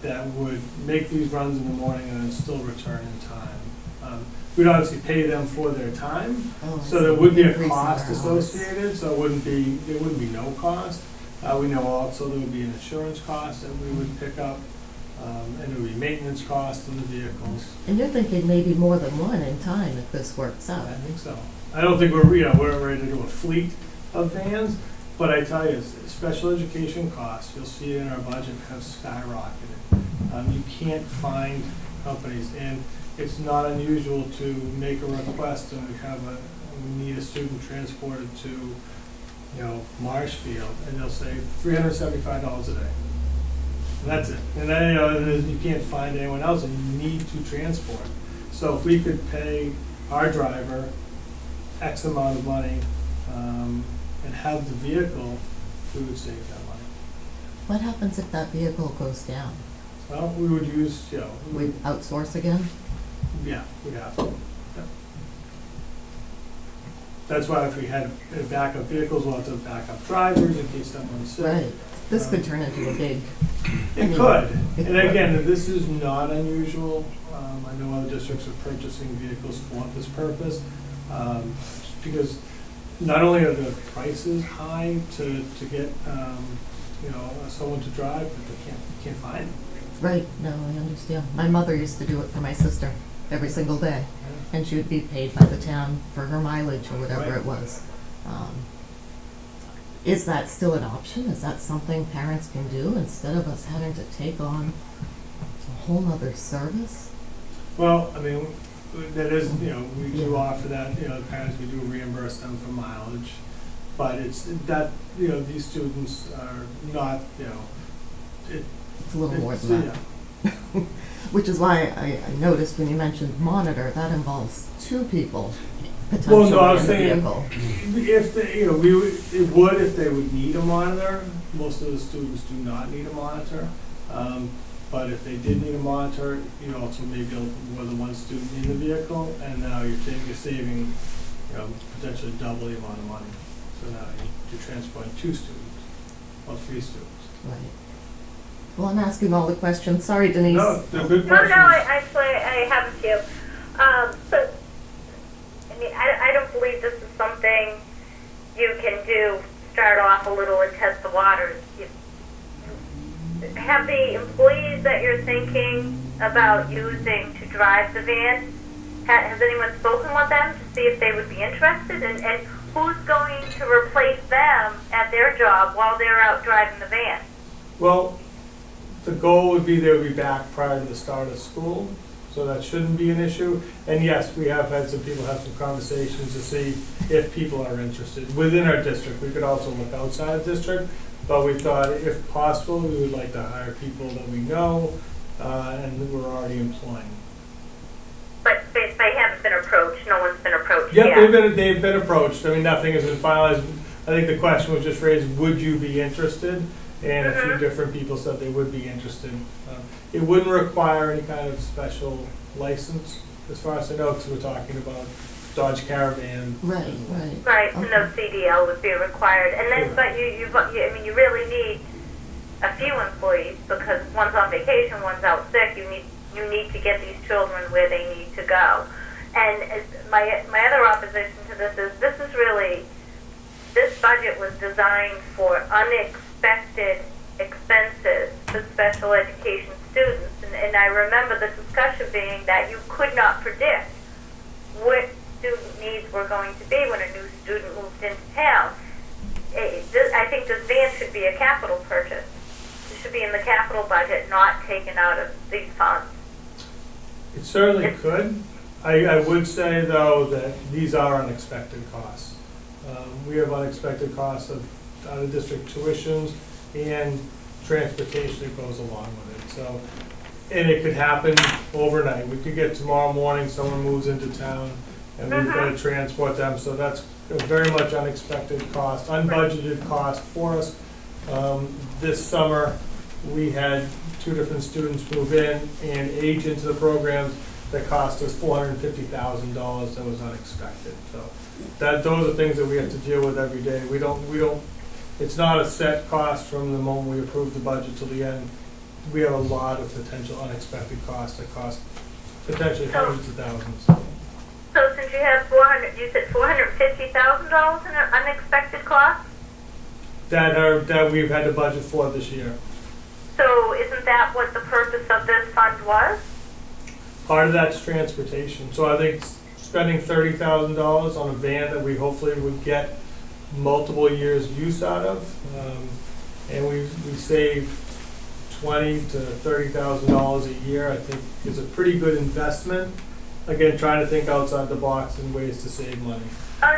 [SPEAKER 9] that would make these runs in the morning and then still return in time. We'd obviously pay them for their time, so there would be a
[SPEAKER 2] Increase in
[SPEAKER 9] cost
[SPEAKER 2] our hours.
[SPEAKER 9] associated, so it wouldn't be no cost. We know also there would be an insurance cost that we would pick up, and there would be maintenance costs on the vehicles.
[SPEAKER 2] And you're thinking maybe more than one in time if this works out.
[SPEAKER 9] I think so. I don't think we're ready to do a fleet of vans, but I tell you, special education costs, you'll see it in our budget, have skyrocketed. You can't find companies, and it's not unusual to make a request and we need a student transported to, Marshfield, and they'll say $375 a day. And that's it. And then, you can't find anyone else and you need to transport. So if we could pay our driver X amount of money, and have the vehicle, we would save that money.
[SPEAKER 2] What happens if that vehicle goes down?
[SPEAKER 9] Well, we would use,
[SPEAKER 2] We outsource again?
[SPEAKER 9] yeah, we'd have to. Yeah. That's why if we had backup vehicles, we'll have to have backup drivers in case someone's sick.
[SPEAKER 2] Right. This could turn into a big,
[SPEAKER 9] It could. And again, this is not unusual. I know other districts are purchasing vehicles for this purpose, because not only are the prices high to get, someone to drive, but they can't find them.
[SPEAKER 2] right, no, I understand. My mother used to do it for my sister every single day, and she would be paid by the town for her mileage or whatever
[SPEAKER 9] Right.
[SPEAKER 2] it was. Is that still an option? Is that something parents can do instead of us having to take on a whole nother service?
[SPEAKER 9] Well, I mean, that is, we do
[SPEAKER 2] Yeah.
[SPEAKER 9] offer that, the parents, we do reimburse them for mileage. But it's that, these students are not,
[SPEAKER 2] It's a little more than that.
[SPEAKER 9] Yeah.
[SPEAKER 2] Which is why I noticed when you mentioned monitor, that involves two people
[SPEAKER 9] Well,
[SPEAKER 2] potentially
[SPEAKER 9] no, I was
[SPEAKER 2] in the
[SPEAKER 9] thinking,
[SPEAKER 2] vehicle.
[SPEAKER 9] if they, it would if they would need a monitor. Most of the students do not need a monitor. But if they did need a monitor, you also may be more than one student in the vehicle, and now you're saving, potentially double the amount of money. So now you're transporting 2 students, or 3 students.
[SPEAKER 2] Right. Well, I'm asking all the questions. Sorry, Denise.
[SPEAKER 9] No, they're good
[SPEAKER 6] No,
[SPEAKER 9] questions.
[SPEAKER 6] actually, I have a few. So, I mean, I don't hopefully this is something you can do, start off a little and test the waters. Have the employees that you're thinking about using to drive the van, has anyone spoken with them to see if they would be interested? And who's going to replace them at their job while they're out driving the van?
[SPEAKER 9] Well, the goal would be they would be back prior to the start of school, so that shouldn't be an issue. And yes, we have had some people have some conversations to see if people are interested within our district. We could also look outside the district, but we thought if possible, we would like to hire people that we know and that we're already employing.
[SPEAKER 6] But they haven't been approached, no one's been approached
[SPEAKER 9] Yep,
[SPEAKER 6] yet.
[SPEAKER 9] they've been approached. I mean, nothing has been finalized. I think the question was just raised, would you be interested? And a few different people said they would be interested. It wouldn't require any kind of special license, as far as I know, because we're talking about Dodge Caravan.
[SPEAKER 2] Right, right.
[SPEAKER 6] Right, so no CDL would be required. And then, but I mean, you really need a few employees, because one's on vacation, one's out sick. You need to get these children where they need to go. And my other opposition to this is really, this budget was designed for unexpected expenses for special education students. And I remember the discussion being that you could not predict what student needs were going to be when a new student moved into town. I think this van should be a capital purchase. It should be in the capital budget, not taken out of these funds.
[SPEAKER 9] It certainly could. I would say, though, that these are unexpected costs. We have unexpected costs of out-of-district tuitions and transportation that goes along with it. So, and it could happen overnight. We could get tomorrow morning, someone moves into town, and we've got to transport them. So that's a very much unexpected cost, unbudgeted cost for us. This summer, we had 2 different students move in and age into the programs that cost us $450,000. That was unexpected. So those are things that we have to deal with every day. We don't. It's not a set cost from the moment we approve the budget till the end. We have a lot of potential unexpected costs that cost potentially hundreds of thousands.
[SPEAKER 6] So since you have you said $450,000 in unexpected costs?
[SPEAKER 9] That we've had to budget for this year.
[SPEAKER 6] So isn't that what the purpose of this fund was?
[SPEAKER 9] Part of that's transportation. So I think spending $30,000 on a van that we hopefully would get multiple years use out of, and we save $20,000 to $30,000 a year, I think is a pretty good investment. Again, trying to think outside the box and ways to save money.
[SPEAKER 6] I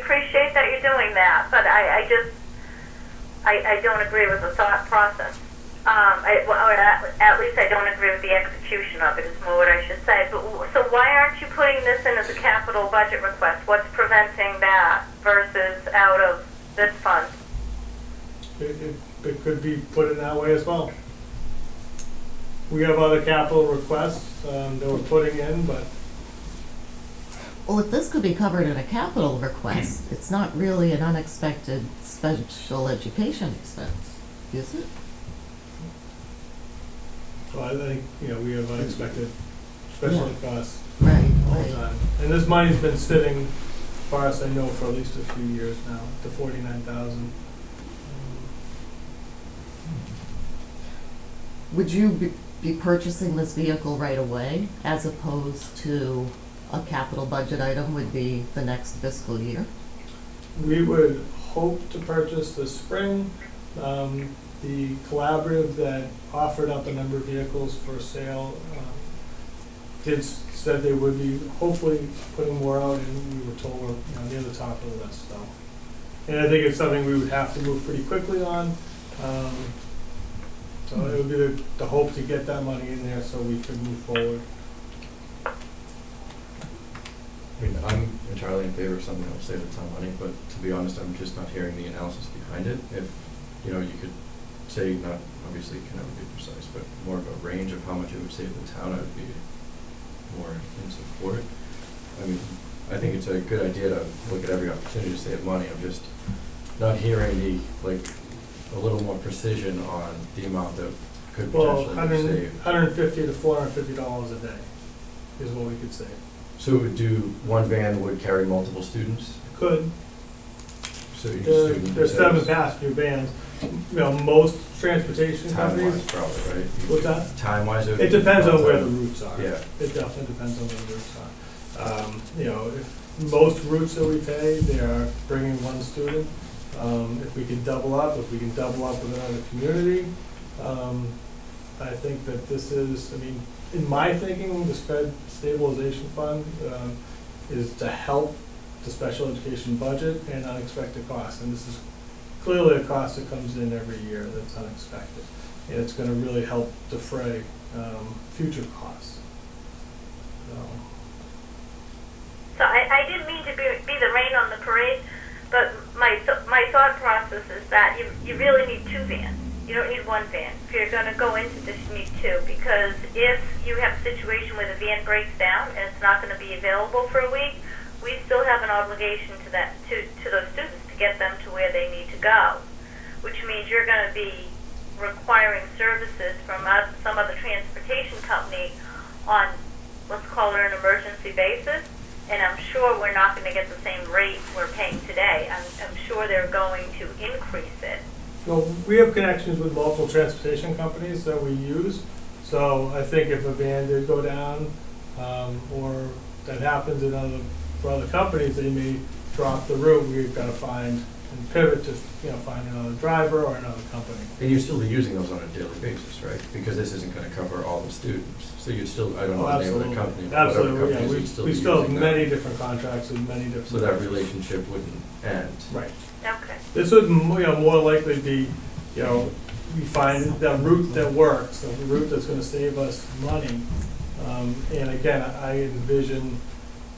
[SPEAKER 6] appreciate that you're doing that, but I don't agree with the thought process. At least I don't agree with the execution of it, is more what I should say. But, so why aren't you putting this in as a capital budget request? What's preventing that versus out of this fund?
[SPEAKER 9] It could be put in that way as well. We have other capital requests that we're putting in, but
[SPEAKER 2] Well, if this could be covered in a capital request, it's not really an unexpected special education expense, is it?
[SPEAKER 9] so I think, we have unexpected special ed costs
[SPEAKER 2] Right,
[SPEAKER 9] all the
[SPEAKER 2] right.
[SPEAKER 9] time. And this money's been sitting, as far as I know, for at least a few years now, the $49,000.
[SPEAKER 2] Would you be purchasing this vehicle right away as opposed to a capital budget item would be the next fiscal year?
[SPEAKER 9] We would hope to purchase this spring. The collaborative that offered up a number of vehicles for sale said they would be hopefully putting more out, and we were told we're near the top of the list. So, and I think it's something we would have to move pretty quickly on. So it would be the hope to get that money in there so we could move forward.
[SPEAKER 10] I mean, I'm entirely in favor of something that will save a ton of money, but to be honest, I'm just not hearing the analysis behind it. If, you could say, not, obviously it can never be precise, but more of a range of how much it would save the town, I would be more in support. I mean, I think it's a good idea to look at every opportunity to save money. I'm just not hearing a little more precision on the amount that could
[SPEAKER 9] Well,
[SPEAKER 10] potentially be saved.
[SPEAKER 9] $150 to $450 a day is what we could save.
[SPEAKER 10] So it would do, one van would carry multiple students?
[SPEAKER 9] Could,
[SPEAKER 10] So each student.
[SPEAKER 9] there's 7
[SPEAKER 10] says-
[SPEAKER 9] passenger vans. You know, most transportation
[SPEAKER 10] Time-wise,
[SPEAKER 9] companies,
[SPEAKER 10] probably, right?
[SPEAKER 9] what's that?
[SPEAKER 10] Time-wise,
[SPEAKER 9] It depends on where the routes are.
[SPEAKER 10] Yeah.
[SPEAKER 9] It definitely depends on where the routes are. You know, if most routes that we pay, they are bringing one student. If we can double up with another community, I think that this is, I mean, in my thinking, the sped stabilization fund, is to help the special education budget and unexpected costs. And this is clearly a cost that comes in every year that's unexpected. And it's gonna really help defray, future costs.
[SPEAKER 6] So I didn't mean to be the rain on the parade, but my thought process is that you really need 2 vans. You don't need 1 van. If you're going to go into this, you need 2, because if you have a situation where the van breaks down and it's not going to be available for a week, we still have an obligation to those students to get them to where they need to go, which means you're going to be requiring services from some other transportation company on, let's call it an emergency basis. And I'm sure we're not going to get the same rate we're paying today. I'm sure they're going to increase it.
[SPEAKER 9] So we have connections with multiple transportation companies that we use. So I think if a van did go down, or that happens for other companies, they may drop the route. We've got to find and pivot to, find another driver or another company.
[SPEAKER 10] And you'd still be using those on a daily basis, right? Because this isn't gonna cover all the students. So you'd still, I don't know the name of the company, but whatever
[SPEAKER 9] Absolutely, yeah.
[SPEAKER 10] companies, you'd still be
[SPEAKER 9] We still have
[SPEAKER 10] using them.
[SPEAKER 9] many different contracts with many different.
[SPEAKER 10] So that relationship wouldn't end.
[SPEAKER 9] Right.
[SPEAKER 6] Okay.
[SPEAKER 9] This would, more likely be, we find the route that works, the route that's gonna save us money. And again, I envision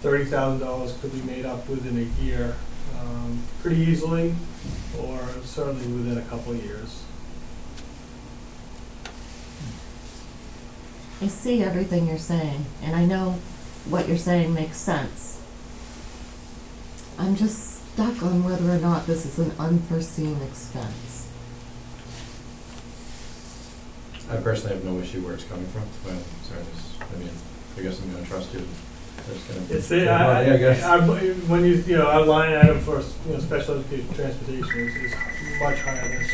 [SPEAKER 9] $30,000 could be made up within a year, pretty easily, or certainly within a couple of years.
[SPEAKER 2] I see everything you're saying, and I know what you're saying makes sense. I'm just stuck on whether or not this is an unforeseen expense.
[SPEAKER 10] I personally have no issue where it's coming from. My only concern is, I guess I'm gonna trust you. There's gonna be
[SPEAKER 9] It's,
[SPEAKER 10] some money, I guess.
[SPEAKER 9] when our line item for, special education transportation is much higher than this,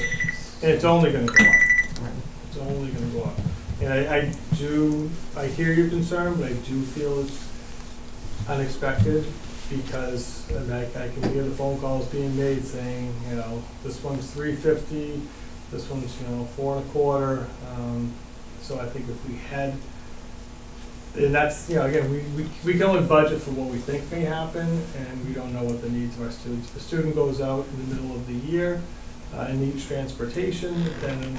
[SPEAKER 9] and it's only gonna go up. It's only gonna go up. And I hear your concern, but I do feel it's unexpected, because I can hear the phone calls being made saying, this one's $350, this one's, $425. So I think if we had, and that's, again, we can only budget for what we think may happen, and we don't know what the needs of our students. If a student goes out in the middle of the year and needs transportation, then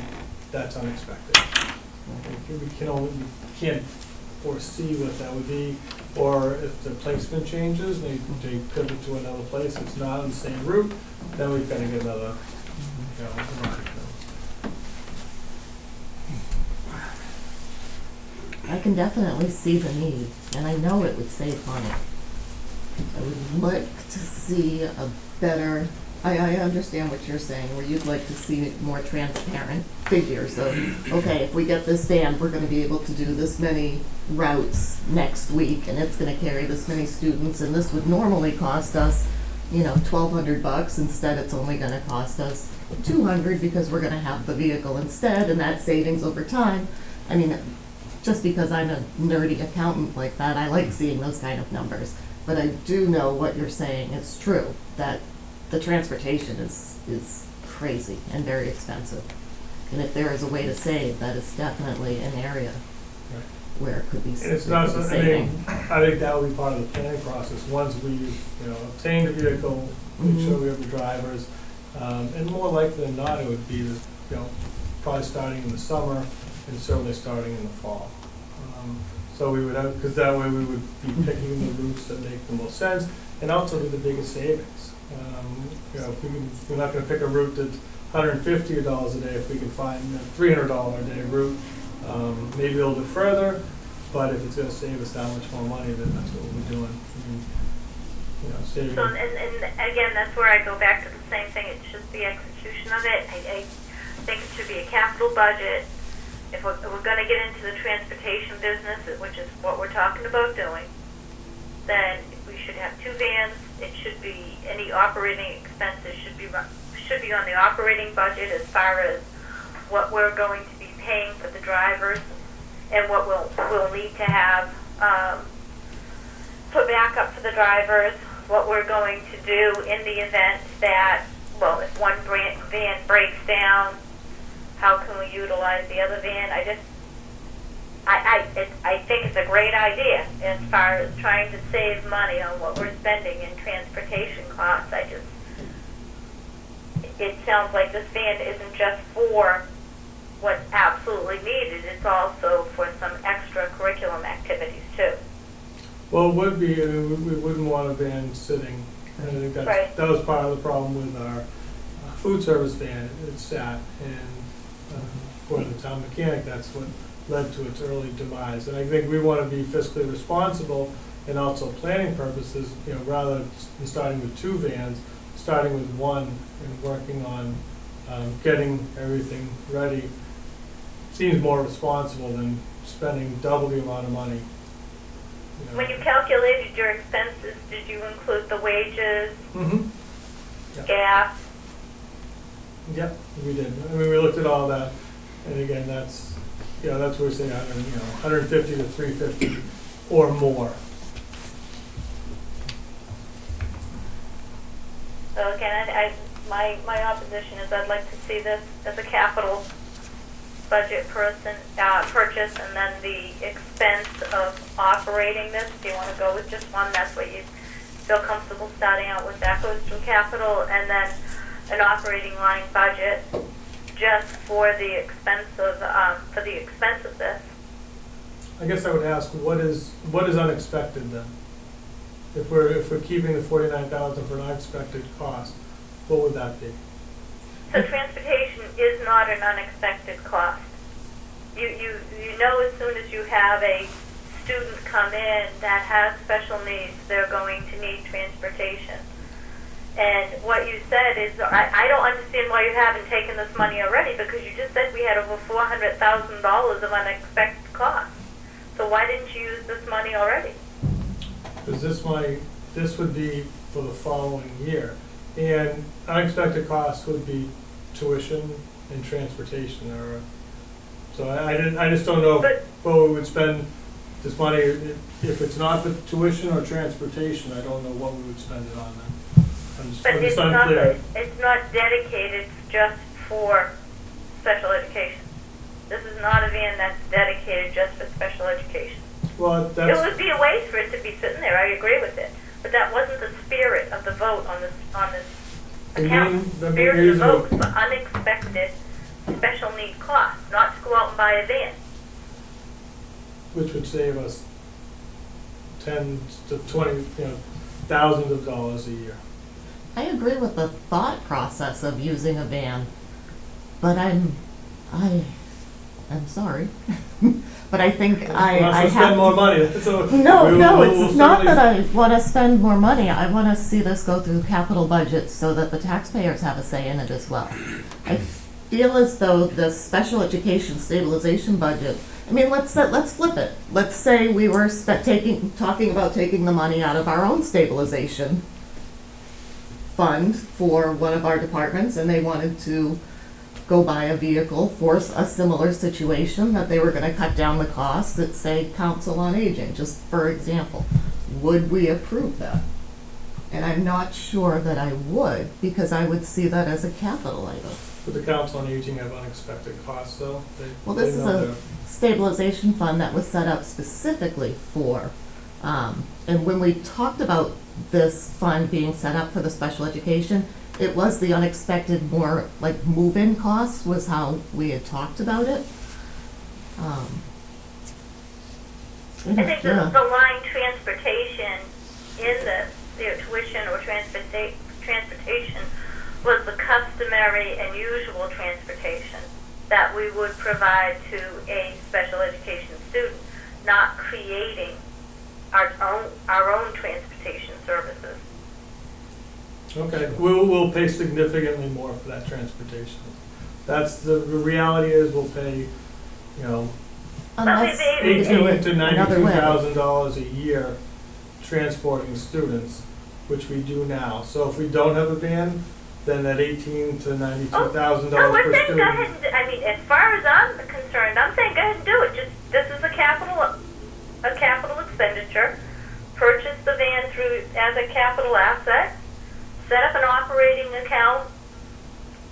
[SPEAKER 9] that's unexpected. We can't foresee what that would be, or if the placement changes, they pivot to another place, it's not on the same route, then we've got to get another, market.
[SPEAKER 2] I can definitely see the need, and I know it would save money. I would like to see a better, I understand what you're saying, where you'd like to see more transparent figures of, okay, if we get this van, we're gonna be able to do this many routes next week, and it's gonna carry this many students, and this would normally cost us, $1,200, instead it's only gonna cost us $200 because we're gonna have the vehicle instead, and that savings over time. Just because I'm a nerdy accountant like that, I like seeing those kind of numbers. But I do know what you're saying is true, that the transportation is crazy and very expensive. And if there is a way to save, that is definitely an area where it could be
[SPEAKER 9] And it's not,
[SPEAKER 2] saving.
[SPEAKER 9] I think that would be part of the planning process. Once we, obtain the vehicle, make sure we have the drivers, and more likely than not, it would be, probably starting in the summer and certainly starting in the fall. So we would have, because that way we would be picking the routes that make the most sense, and also with the biggest savings. We're not going to pick a route that's $150 a day if we can find a $300 a day route, maybe a little bit further, but if it's going to save us that much more money, then that's what we're doing. Saving.
[SPEAKER 6] So, and again, that's where I go back to the same thing. It's just the execution of it. I think it should be a capital budget. If we're going to get into the transportation business, which is what we're talking about doing, then we should have 2 vans. It should be, any operating expenses should be on the operating budget as far as what we're going to be paying for the drivers and what we'll need to have for backup for the drivers, what we're going to do in the event that, well, if one van breaks down, how can we utilize the other van? I think it's a great idea as far as trying to save money on what we're spending in transportation costs. It sounds like this van isn't just for what's absolutely needed, it's also for some extra curriculum activities too.
[SPEAKER 9] Well, it would be, I mean, we wouldn't want a van sitting. I think
[SPEAKER 6] Right.
[SPEAKER 9] that was part of the problem with our food service van. It sat, and according to the town mechanic, that's what led to its early demise. And I think we want to be fiscally responsible and also planning purposes, rather than starting with 2 vans, starting with 1 and working on getting everything ready seems more responsible than spending double the amount of money.
[SPEAKER 6] When you calculated your expenses, did you include the wages,
[SPEAKER 9] Mm-hmm. Yep.
[SPEAKER 6] gas?
[SPEAKER 9] Yep, we did. I mean, we looked at all that, and again, that's what we're saying, 150 to 350 or more.
[SPEAKER 6] So again, my opposition is I'd like to see this as a capital budget purchase, and then the expense of operating this. If you want to go with just one, that's what you feel comfortable starting out with. That goes through capital, and then an operating line budget just for the expense of this.
[SPEAKER 9] I guess I would ask, what is unexpected then? If we're keeping the 49,000 for an unexpected cost, what would that be?
[SPEAKER 6] So transportation is not an unexpected cost. You know as soon as you have a student come in that has special needs, they're going to need transportation. And what you said is, I don't understand why you haven't taken this money already, because you just said we had over $400,000 of unexpected costs. So why didn't you use this money already?
[SPEAKER 9] Because this would be for the following year. And unexpected costs would be tuition and transportation. So I just don't know what we would spend this money, if it's not for tuition or transportation, I don't know what we would spend it on then. I'm just unclear.
[SPEAKER 6] It's not dedicated just for special education. This is not a van that's dedicated just for special education.
[SPEAKER 9] Well,
[SPEAKER 6] It would be a waste for it to be sitting there, I agree with it. But that wasn't the spirit of the vote on this account. The spirit of the vote was for unexpected special need costs, not to go out and buy a van.
[SPEAKER 9] Which would save us tens to 20, thousands of dollars a year.
[SPEAKER 2] I agree with the thought process of using a van, but I'm sorry, but I think I have
[SPEAKER 9] spend more money. So
[SPEAKER 2] No,
[SPEAKER 9] we'll
[SPEAKER 2] it's not that I want to spend more money. I want to see this go through capital budget so that the taxpayers have a say in it as well. I feel as though the special education stabilization budget, I mean, let's flip it. Let's say we were talking about taking the money out of our own stabilization fund for one of our departments, and they wanted to go buy a vehicle for a similar situation, that they were going to cut down the costs at, say, Council on Aging, just for example. Would we approve that? And I'm not sure that I would, because I would see that as a capital item.
[SPEAKER 9] Would the Council on Aging have unexpected costs, though?
[SPEAKER 2] Well, this is a stabilization fund that was set up specifically for, and when we talked about this fund being set up for the special education, it was the unexpected, more like move-in costs was how we had talked about it.
[SPEAKER 6] I think the line transportation in this, tuition or transportation, was the customary and usual transportation that we would provide to a special education student, not creating our own transportation services.
[SPEAKER 9] Okay, we'll pay significantly more for that transportation. That's the reality is we'll pay,
[SPEAKER 2] Unless we do
[SPEAKER 9] $18,000
[SPEAKER 2] it
[SPEAKER 9] to
[SPEAKER 2] another way.
[SPEAKER 9] $92,000 a year transporting students, which we do now. So if we don't have a van, then that $18,000 to $92,000
[SPEAKER 6] No, we're
[SPEAKER 9] per
[SPEAKER 6] saying
[SPEAKER 9] student.
[SPEAKER 6] go ahead and, I mean, as far as I'm concerned, I'm saying go ahead and do it. Just, this is a capital expenditure. Purchase the van through, as a capital asset, set up an operating account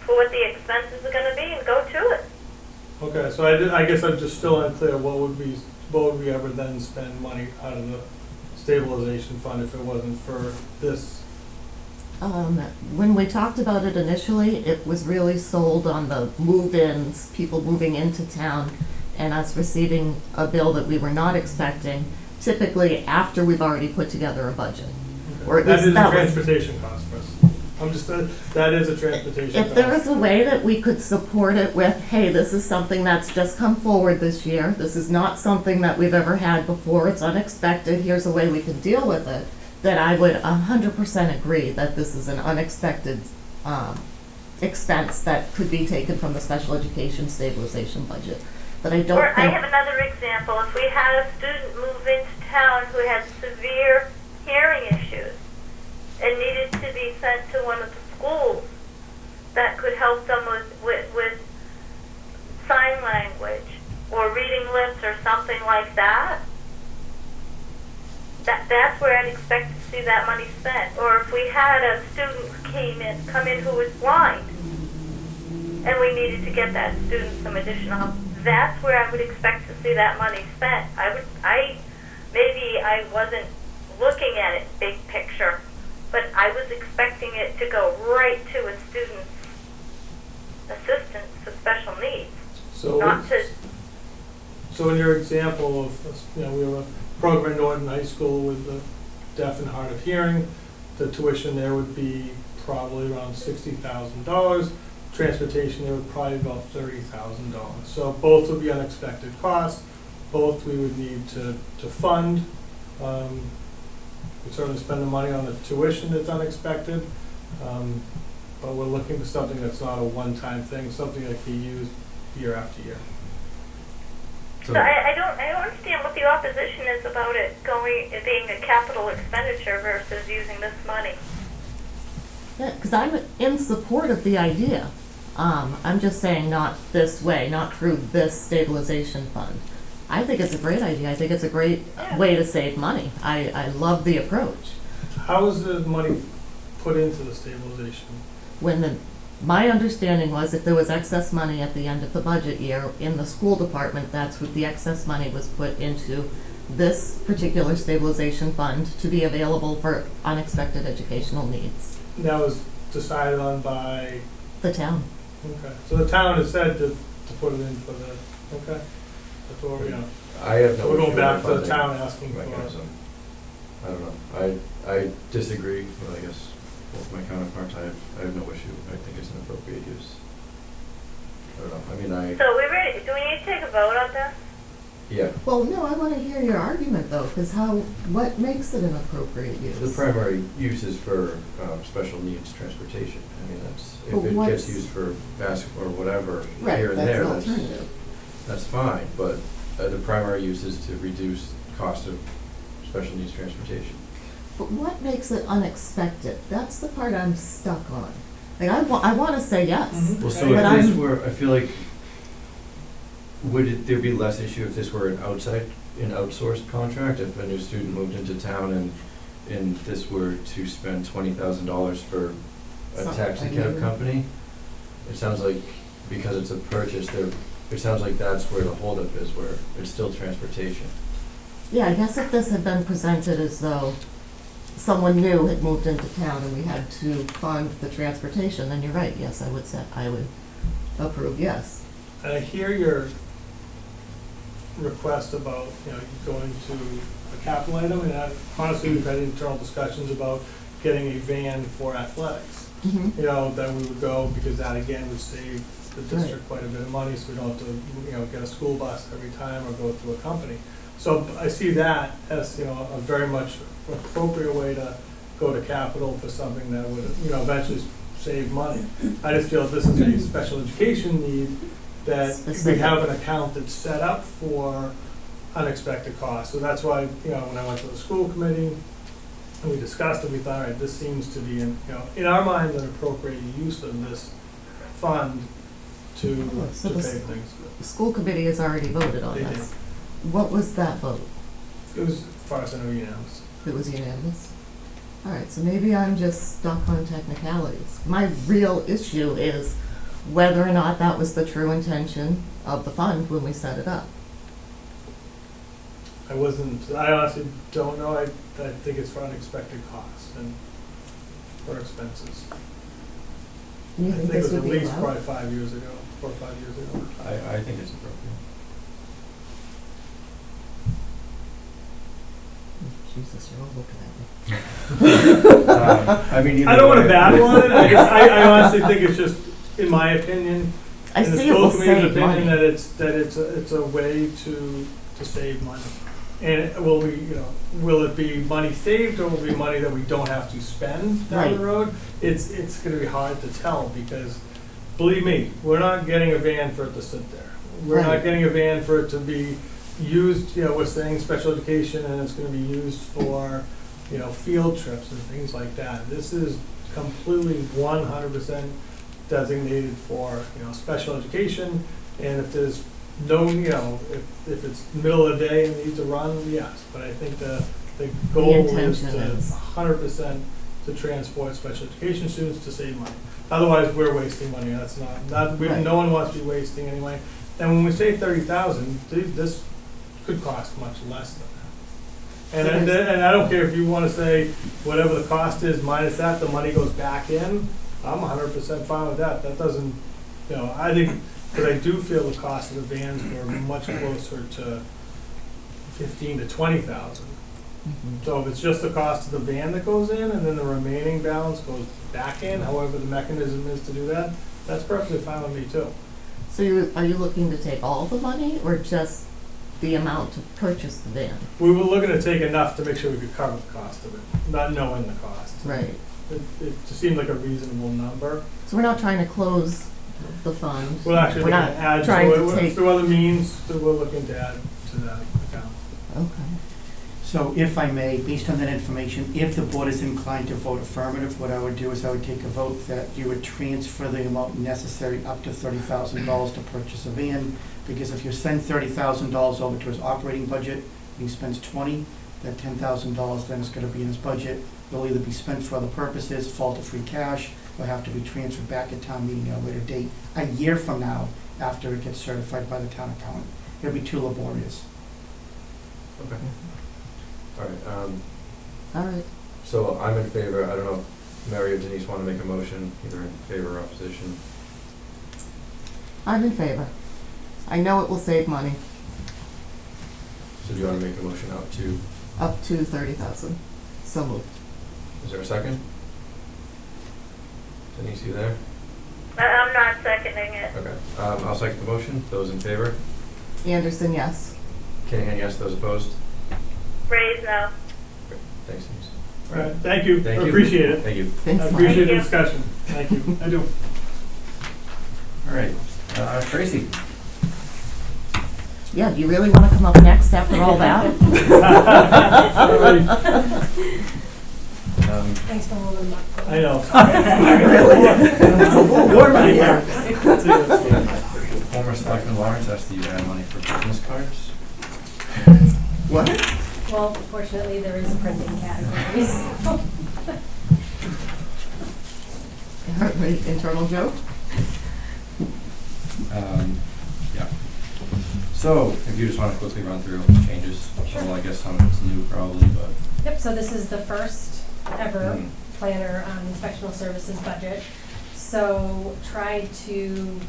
[SPEAKER 6] for what the expenses are gonna be and go to it.
[SPEAKER 9] Okay, so I guess I'm just still unclear, what would we ever then spend money out of the stabilization fund if it wasn't for this?
[SPEAKER 2] When we talked about it initially, it was really sold on the move-ins, people moving into town, and us receiving a bill that we were not expecting, typically after we've already put together a budget. Or at
[SPEAKER 9] That
[SPEAKER 2] least
[SPEAKER 9] is a
[SPEAKER 2] that was.
[SPEAKER 9] transportation cost for us. I'm just, that is a transportation cost.
[SPEAKER 2] If there was a way that we could support it with, hey, this is something that's just come forward this year, this is not something that we've ever had before, it's unexpected, here's a way we can deal with it, then I would 100% agree that this is an unexpected expense that could be taken from the special education stabilization budget. But I don't
[SPEAKER 6] Or I
[SPEAKER 2] think.
[SPEAKER 6] have another example. If we had a student move into town who had severe hearing issues and needed to be sent to one of the schools that could help them with sign language or reading lips or something like that, that's where I'd expect to see that money spent. Or if we had a student come in who was blind and we needed to get that student some additional help, that's where I would expect to see that money spent. Maybe I wasn't looking at it big picture, but I was expecting it to go right to a student's assistance with special needs, not to.
[SPEAKER 9] So in your example of, we have a program in Norton High School with the deaf and hard of hearing, the tuition there would be probably around $60,000. Transportation there would probably be about $30,000. So both would be unexpected costs. Both we would need to fund. We certainly spend the money on the tuition that's unexpected, but we're looking for something that's not a one-time thing, something that can be used year after year.
[SPEAKER 6] So I don't understand what the opposition is about it being a capital expenditure versus using this money.
[SPEAKER 2] Yeah, because I'm in support of the idea. I'm just saying not this way, not through this stabilization fund. I think it's a great idea. I think it's a great way to save money. I love the approach.
[SPEAKER 9] How is the money put into the stabilization?
[SPEAKER 2] My understanding was if there was excess money at the end of the budget year in the school department, that's what the excess money was put into this particular stabilization fund to be available for unexpected educational needs.
[SPEAKER 9] That was decided on by,
[SPEAKER 2] The town.
[SPEAKER 9] okay, so the town has said to put it in for the, okay, that's what we're,
[SPEAKER 10] I have no
[SPEAKER 9] we're going
[SPEAKER 10] issue
[SPEAKER 9] back
[SPEAKER 10] with
[SPEAKER 9] to the
[SPEAKER 10] funding
[SPEAKER 9] town asking for.
[SPEAKER 10] mechanism. I don't know, I disagree with, I guess, both my counterparts. I have no issue, I think it's an appropriate use. I don't know, I mean,
[SPEAKER 6] So we ready? Do we need to take a vote on this?
[SPEAKER 10] yeah,
[SPEAKER 2] Well, no, I want to hear your argument though, because what makes it an appropriate use?
[SPEAKER 10] the primary use is for special needs transportation. I mean,
[SPEAKER 2] But
[SPEAKER 10] if it
[SPEAKER 2] what's-
[SPEAKER 10] gets used for basketball or whatever,
[SPEAKER 2] Right,
[SPEAKER 10] here and
[SPEAKER 2] that's
[SPEAKER 10] there,
[SPEAKER 2] an alternative.
[SPEAKER 10] that's fine, but the primary use is to reduce cost of special needs transportation.
[SPEAKER 2] But what makes it unexpected? That's the part I'm stuck on. Like, I want to say yes.
[SPEAKER 9] Mhm.
[SPEAKER 10] Well, so
[SPEAKER 2] But
[SPEAKER 10] if
[SPEAKER 2] I'm-
[SPEAKER 10] this were, I feel like, would there be less issue if this were an outsourced contract? If a new student moved into town and this were to spend $20,000 for a
[SPEAKER 2] Something
[SPEAKER 10] taxi
[SPEAKER 2] like
[SPEAKER 10] cab
[SPEAKER 2] that.
[SPEAKER 10] company? It sounds like, because it's a purchase, it sounds like that's where the holdup is, where it's still transportation.
[SPEAKER 2] Yeah, I guess if this had been presented as though someone new had moved into town and we had to fund the transportation, then you're right, yes, I would approve, yes.
[SPEAKER 9] And I hear your request about, going to a capital item, and honestly, we've had internal discussions about getting a van for athletics.
[SPEAKER 2] Mm-hmm.
[SPEAKER 9] That we would go, because that again would save the district quite a bit of money, so we don't have to, get a school bus every time or go through a company. So I see that as, a very much appropriate way to go to capital for something that would, eventually save money. I just feel this is a special education need that we have an account that's set up for unexpected costs. So that's why, when I went to the school committee, And we discussed it, we thought, all right, this seems to be, in our minds, an appropriate use of this fund to
[SPEAKER 2] So
[SPEAKER 9] pay
[SPEAKER 2] the
[SPEAKER 9] things.
[SPEAKER 2] The school committee has already voted on
[SPEAKER 9] They
[SPEAKER 2] this. What was that vote?
[SPEAKER 9] It was, as far as I know, unanimous.
[SPEAKER 2] It was unanimous? All right, so maybe I'm just stuck on technicalities. My real issue is whether or not that was the true intention of the fund when we set it up.
[SPEAKER 9] I honestly don't know, I think it's for unexpected costs and for expenses.
[SPEAKER 2] Do you
[SPEAKER 9] I
[SPEAKER 2] think
[SPEAKER 9] think it
[SPEAKER 2] this
[SPEAKER 9] was
[SPEAKER 2] would
[SPEAKER 9] at
[SPEAKER 2] be
[SPEAKER 9] least
[SPEAKER 2] allowed?
[SPEAKER 9] probably 5 years ago, 4 or 5 years ago.
[SPEAKER 10] I think it's appropriate.
[SPEAKER 2] Jesus, you're all looking at me.
[SPEAKER 10] I mean,
[SPEAKER 9] I don't want to battle on it, I honestly think it's just, in my opinion,
[SPEAKER 2] I
[SPEAKER 9] in the
[SPEAKER 2] see it
[SPEAKER 9] school
[SPEAKER 2] will
[SPEAKER 9] committee's
[SPEAKER 2] save
[SPEAKER 9] opinion,
[SPEAKER 2] money.
[SPEAKER 9] that it's a way to save money. And will it be money saved, or will it be money that we don't have to spend down
[SPEAKER 2] Right.
[SPEAKER 9] the road? It's gonna be hard to tell, because, believe me, we're not getting a van for it to sit there. We're
[SPEAKER 2] Right.
[SPEAKER 9] not getting a van for it to be used, we're saying special education, and it's gonna be used for, field trips and things like that. This is completely 100% designated for, special education, and if there's no, if it's middle of the day and needs to run, yes, but I think the goal is
[SPEAKER 2] intention
[SPEAKER 9] to
[SPEAKER 2] is-
[SPEAKER 9] 100% to transport special education students to save money. Otherwise, we're wasting money, that's
[SPEAKER 2] Right.
[SPEAKER 9] no one wants to be wasting anyway. And when we say 30,000, this could cost much less than that. And,
[SPEAKER 2] So
[SPEAKER 9] and I don't care if you wanna say whatever the cost is minus that, the money goes back in, I'm 100% fine with that. That doesn't, I think, because I do feel the cost of the vans were much closer to 15 to 20,000.
[SPEAKER 2] Mhm.
[SPEAKER 9] So if it's just the cost of the van that goes in, and then the remaining balance goes back in, however the mechanism is to do that, that's perfectly fine with me too.
[SPEAKER 2] So are you looking to take all the money or just the amount to purchase the van?
[SPEAKER 9] We were looking to take enough to make sure we could cover the cost of it, not knowing the cost.
[SPEAKER 2] Right.
[SPEAKER 9] It just seemed like a reasonable number.
[SPEAKER 2] So we're not trying to close the fund.
[SPEAKER 9] We're actually
[SPEAKER 2] We're
[SPEAKER 9] looking
[SPEAKER 2] not
[SPEAKER 9] to add
[SPEAKER 2] trying
[SPEAKER 9] to
[SPEAKER 2] to
[SPEAKER 9] it,
[SPEAKER 2] take-
[SPEAKER 9] through other means that we're looking to add to that account.
[SPEAKER 2] Okay.
[SPEAKER 8] So if I may, based on that information, if the board is inclined to vote affirmative, what I would do is I would take a vote that you would transfer the amount necessary up to $30,000 to purchase a van, because if you send $30,000 over to his operating budget, and he spends 20, that $10,000 then is gonna be in his budget. It'll either be spent for other purposes, fall to free cash, or have to be transferred back at town meeting at a later date, a year from now, after it gets certified by the town accountant. It'll be too laborious.
[SPEAKER 10] Okay. All right,
[SPEAKER 2] All right.
[SPEAKER 10] so I'm in favor. I don't know if Mary or Denise want to make a motion, either in favor or opposition.
[SPEAKER 2] I'm in favor. I know it will save money,
[SPEAKER 10] So do you want to make a motion
[SPEAKER 2] up to 30,000. So moved.
[SPEAKER 10] is there a second? Denise, you there?
[SPEAKER 6] I'm not seconding it.
[SPEAKER 10] Okay, I'll second the motion. Those in favor?
[SPEAKER 2] Anderson, yes.
[SPEAKER 10] Kanahan, yes. Those opposed?
[SPEAKER 6] Raise no.
[SPEAKER 10] Okay, thanks, Denise.
[SPEAKER 9] All right, thank you,
[SPEAKER 10] Thank
[SPEAKER 9] I
[SPEAKER 10] you.
[SPEAKER 9] appreciate it.
[SPEAKER 10] Thank you.
[SPEAKER 2] Thanks,
[SPEAKER 9] I
[SPEAKER 2] Mike.
[SPEAKER 9] appreciate the
[SPEAKER 6] Thank you.
[SPEAKER 9] discussion, thank you, I do.
[SPEAKER 10] All right, Tracy.
[SPEAKER 2] Yeah, do you really want to come up next after all that?
[SPEAKER 11] Thanks for holding them up.
[SPEAKER 9] I know.
[SPEAKER 2] It's a little warm in here.
[SPEAKER 10] Former Selectman Lawrence asked that you add money for business cards.
[SPEAKER 2] What?
[SPEAKER 11] Well, fortunately, there is printing categories.
[SPEAKER 2] Internal joke?
[SPEAKER 10] Yeah. So, if you just want to quickly run through changes,
[SPEAKER 11] Sure.
[SPEAKER 10] well, I guess some of it's new probably, but.
[SPEAKER 11] Yep, so this is the first ever
[SPEAKER 10] Mhm.
[SPEAKER 11] planner inspectional services budget. So try to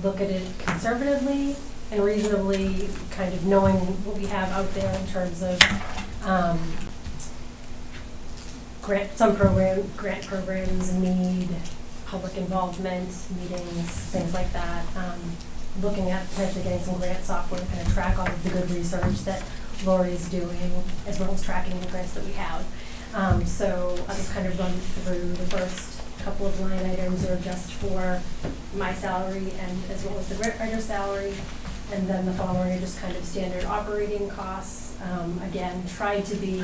[SPEAKER 11] look at it conservatively and reasonably, kind of knowing what we have out there in terms of grant programs need public involvement, meetings, things like that. Looking at potentially getting some grant software to kind of track all of the good research that Lori's doing, as well as tracking the grants that we have. So I'll just kind of run through the first couple of line items are just for my salary and as well as the grant writer's salary. And then the following are just kind of standard operating costs. Again, tried to be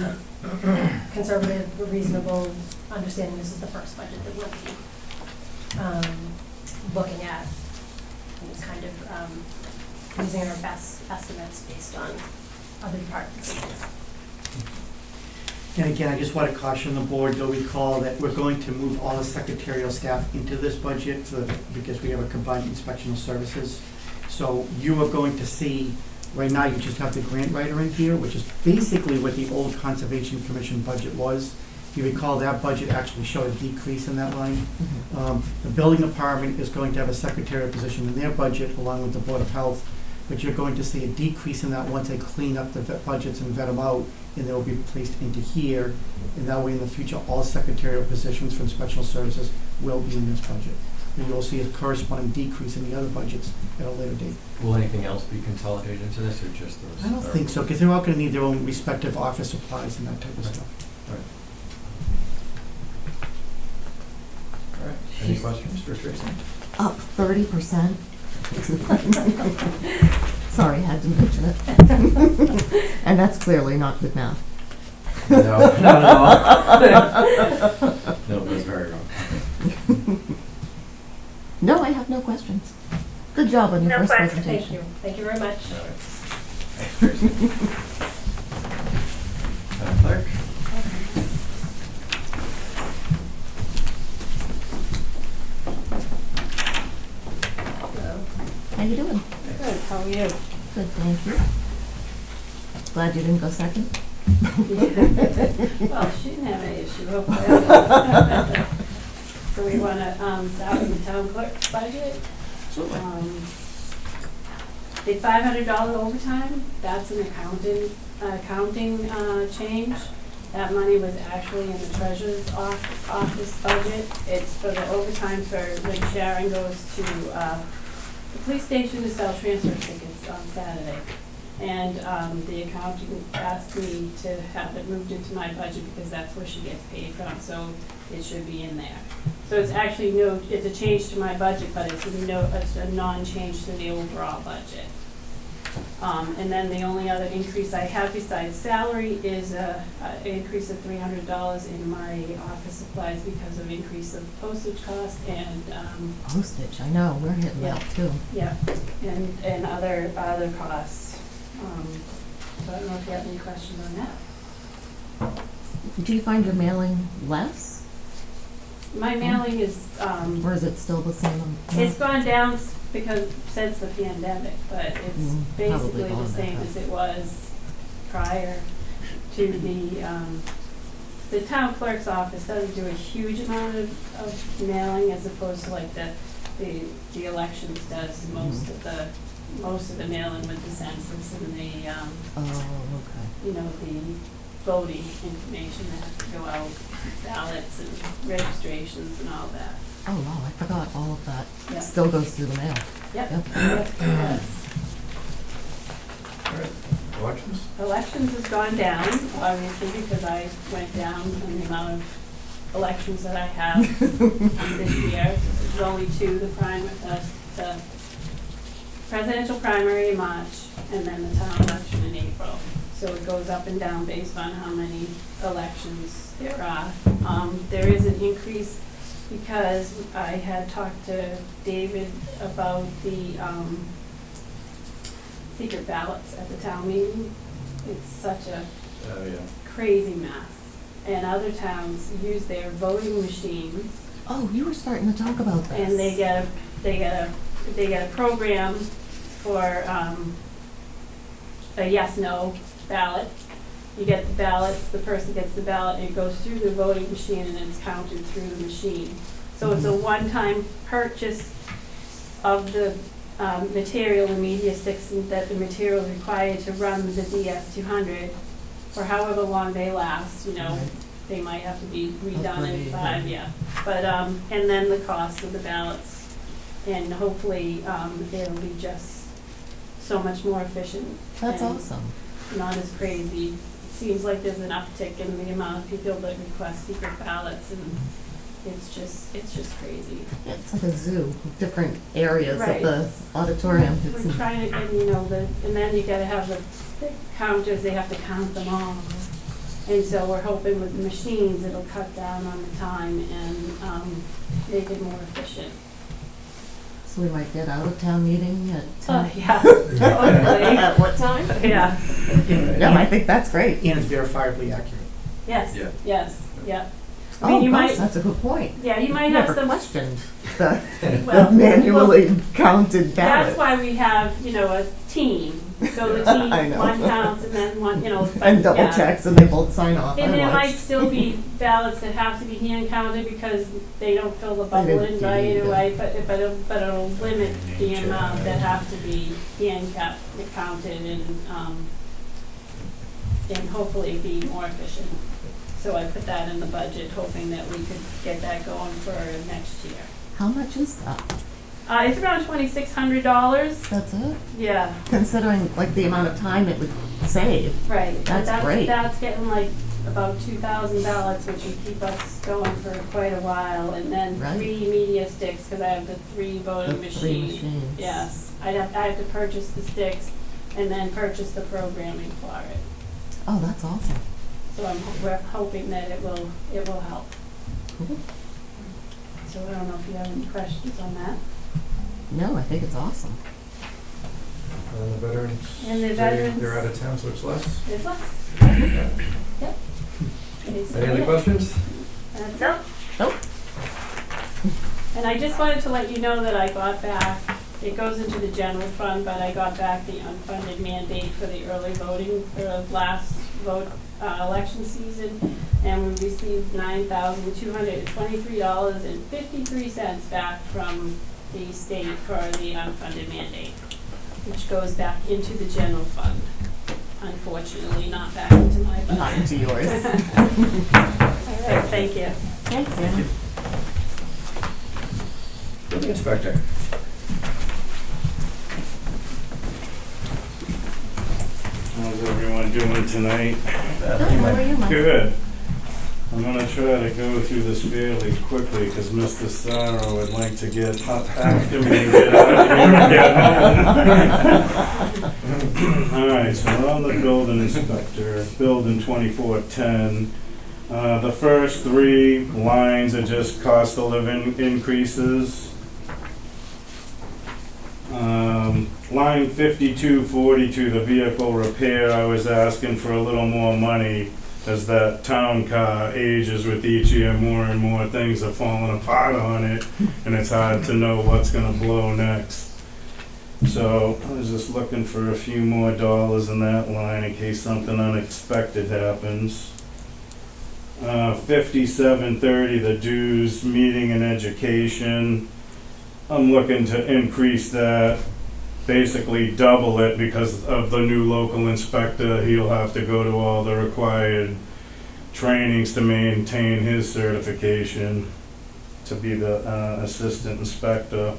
[SPEAKER 11] conservative, but reasonable, understanding this is the first budget that we'll be looking at. And it's kind of using our best estimates based on other departments.
[SPEAKER 8] And again, I just want to caution the board, you'll recall that we're going to move all the secretarial staff into this budget because we have a combined inspectional services. So you are going to see, right now you just have the grant writer in here, which is basically what the old Conservation Commission budget was. If you recall, that budget actually showed a decrease in that line. The building department is going to have a secretarial position in their budget along with the Board of Health, but you're going to see a decrease in that once they clean up the budgets and vet them out, and they will be placed into here. And that way in the future, all secretarial positions for inspectional services will be in this budget. And you'll see a corresponding decrease in the other budgets at a later date.
[SPEAKER 1] Will anything else be consolidated into this, or just those?
[SPEAKER 8] I don't think so, because they're all gonna need their own respective office supplies and that type of stuff.
[SPEAKER 1] All right, any questions for Tracy?
[SPEAKER 2] Up 30%. Sorry, had to mention it. And that's clearly not good math.
[SPEAKER 1] No, not at all. No, that's very wrong.
[SPEAKER 2] No, I have no questions. Good job on your
[SPEAKER 6] No
[SPEAKER 2] first
[SPEAKER 6] questions.
[SPEAKER 2] presentation.
[SPEAKER 11] Thank you very much.
[SPEAKER 1] All right. Thanks, Tracy. Clerk?
[SPEAKER 2] How you doing?
[SPEAKER 3] Good, how are you?
[SPEAKER 2] Good, thank you. Glad you didn't go second.
[SPEAKER 3] Well, she didn't have any issue, hopefully. So we want to start with the town clerk's budget. The $500 overtime, that's an accounting change. That money was actually in the treasurer's office budget. It's for the overtime for when Sharon goes to the police station to sell transfer tickets on Saturday. And the accountant asked me to have it moved into my budget because that's where she gets paid from, so it should be in there. So it's actually it's a change to my budget, but it's a non-change to the overall budget. And then the only other increase I have besides salary is an increase of $300 in my office supplies because of increase of postage costs and
[SPEAKER 2] Postage, I know, we're hitting that too.
[SPEAKER 3] yeah, and other costs. So I don't know if you have any questions on that.
[SPEAKER 2] Do you find your mailing less,
[SPEAKER 3] My mailing is,
[SPEAKER 2] or is it still the same?
[SPEAKER 3] it's gone down because since the pandemic, but it's
[SPEAKER 2] Probably
[SPEAKER 3] basically the
[SPEAKER 2] gone
[SPEAKER 3] same
[SPEAKER 2] back
[SPEAKER 3] as it was prior to the town clerk's office doesn't do a huge amount of mailing as opposed to like the elections does most of the mailing with the census and the,
[SPEAKER 2] Oh, okay.
[SPEAKER 3] you know, the voting information that has to go out, ballots and registrations and all that.
[SPEAKER 2] Oh, wow, I forgot all of that.
[SPEAKER 3] Yeah.
[SPEAKER 2] Still goes through the mail.
[SPEAKER 3] Yep.
[SPEAKER 2] Yep.
[SPEAKER 3] Yes.
[SPEAKER 10] All right, elections?
[SPEAKER 3] Elections has gone down, obviously, because I went down in the amount of elections that I have this year. There's only two, the presidential primary in March, and then the town election in April. So it goes up and down based on how many elections there are. There is an increase because I had talked to David about the secret ballots at the town meeting. It's such a
[SPEAKER 10] Yeah.
[SPEAKER 3] crazy mess. And other towns use their voting machines,
[SPEAKER 2] Oh, you were starting to talk about this.
[SPEAKER 3] and they get a program for a yes/no ballot. You get the ballots, the person gets the ballot, and it goes through the voting machine, and then it's counted through the machine. So it's a one-time purchase of the material, the media sticks, and that the material is required to run the DS200 for however long they last, you know.
[SPEAKER 2] Right.
[SPEAKER 3] They might have to be redone
[SPEAKER 2] Hopefully,
[SPEAKER 3] in 5,
[SPEAKER 2] yeah.
[SPEAKER 3] yeah. But, and then the cost of the ballots, and hopefully, it'll be just so much more efficient.
[SPEAKER 2] That's
[SPEAKER 3] and
[SPEAKER 2] awesome.
[SPEAKER 3] not as crazy. It seems like there's an uptick in the amount of people that request secret ballots, and
[SPEAKER 11] it's just crazy.
[SPEAKER 2] It's like a zoo, different areas
[SPEAKER 11] Right.
[SPEAKER 2] of the auditorium. It's-
[SPEAKER 11] We're trying to, and and then you gotta have the counters, they have to count them all. And so we're hoping with the machines, it'll cut down on the time and, make it more efficient.
[SPEAKER 2] So we might get out of town meeting at
[SPEAKER 11] Oh,
[SPEAKER 2] 10.
[SPEAKER 11] yeah, hopefully.
[SPEAKER 2] At what time?
[SPEAKER 11] Yeah,
[SPEAKER 2] No, I think that's great.
[SPEAKER 8] And it's verifiably accurate.
[SPEAKER 11] yes,
[SPEAKER 10] Yeah.
[SPEAKER 11] yes, yeah. I
[SPEAKER 2] Oh,
[SPEAKER 11] mean, you
[SPEAKER 2] gosh,
[SPEAKER 11] might,
[SPEAKER 2] that's a good point.
[SPEAKER 11] yeah, you might
[SPEAKER 2] I
[SPEAKER 11] have
[SPEAKER 2] never
[SPEAKER 11] some.
[SPEAKER 2] questioned the
[SPEAKER 11] Well,
[SPEAKER 2] manually counted
[SPEAKER 11] That's
[SPEAKER 2] ballots.
[SPEAKER 11] why we have, a team. So the team,
[SPEAKER 2] I know.
[SPEAKER 11] one counts and then one,
[SPEAKER 2] And double
[SPEAKER 11] yeah.
[SPEAKER 2] checks and they both sign off.
[SPEAKER 11] And there might
[SPEAKER 2] Otherwise-
[SPEAKER 11] still be ballots that have to be hand counted because they don't fill the bubble
[SPEAKER 2] didn't
[SPEAKER 11] in right
[SPEAKER 2] do
[SPEAKER 11] away, but it'll limit the amount that have to be counted and hopefully be more efficient. So I put that in the budget, hoping that we could get that going for next year.
[SPEAKER 2] How much is that?
[SPEAKER 11] It's around $2,600.
[SPEAKER 2] That's it?
[SPEAKER 11] Yeah,
[SPEAKER 2] Considering like the amount of time it would save.
[SPEAKER 11] right. But
[SPEAKER 2] That's great.
[SPEAKER 11] That's getting like about 2,000 ballots, which would keep us going for quite a while. And then
[SPEAKER 2] Right.
[SPEAKER 11] 3 media sticks, because I have the 3 voting
[SPEAKER 2] The three
[SPEAKER 11] machines.
[SPEAKER 2] machines.
[SPEAKER 11] Yes, I have to purchase the sticks and then purchase the programming for it.
[SPEAKER 2] Oh, that's awesome.
[SPEAKER 11] So we're hoping that it will help.
[SPEAKER 2] Cool.
[SPEAKER 11] So I don't know if you have any questions on that.
[SPEAKER 2] No, I think it's awesome.
[SPEAKER 10] And the veterans,
[SPEAKER 11] And the
[SPEAKER 10] they-
[SPEAKER 11] veterans-
[SPEAKER 10] they're out of town, so it's less.
[SPEAKER 11] It's us.
[SPEAKER 10] Yeah.
[SPEAKER 11] Yep.
[SPEAKER 10] Any other questions?
[SPEAKER 11] That's
[SPEAKER 6] No.
[SPEAKER 11] it.
[SPEAKER 2] Nope.
[SPEAKER 11] And I just wanted to let you know that I got back, it goes into the general fund, but I got back the unfunded mandate for the early voting for the last election season. And we received $9,223.53 back from the state for the unfunded mandate, which goes back into the general fund. Unfortunately, not back into my budget.
[SPEAKER 2] Not into yours.
[SPEAKER 11] All right, thank you.
[SPEAKER 2] Thanks, Anna.
[SPEAKER 10] Building inspector.
[SPEAKER 12] How's everyone doing tonight?
[SPEAKER 2] Good, how are you, Mike?
[SPEAKER 12] Good. I'm gonna try to go through this fairly quickly because Mr. Sarro would like to get up after me and get out of here and get home. All right, so we're on the building inspector, building 2410. The first 3 lines are just cost of living increases. Line 5242, the vehicle repair, I was asking for a little more money as that town car ages with each year. More and more things are falling apart on it, and it's hard to know what's gonna blow next. So I was just looking for a few more dollars in that line in case something unexpected happens. 5730, the dues, meeting and education. I'm looking to increase that, basically double it because of the new local inspector. He'll have to go to all the required trainings to maintain his certification to be the assistant inspector.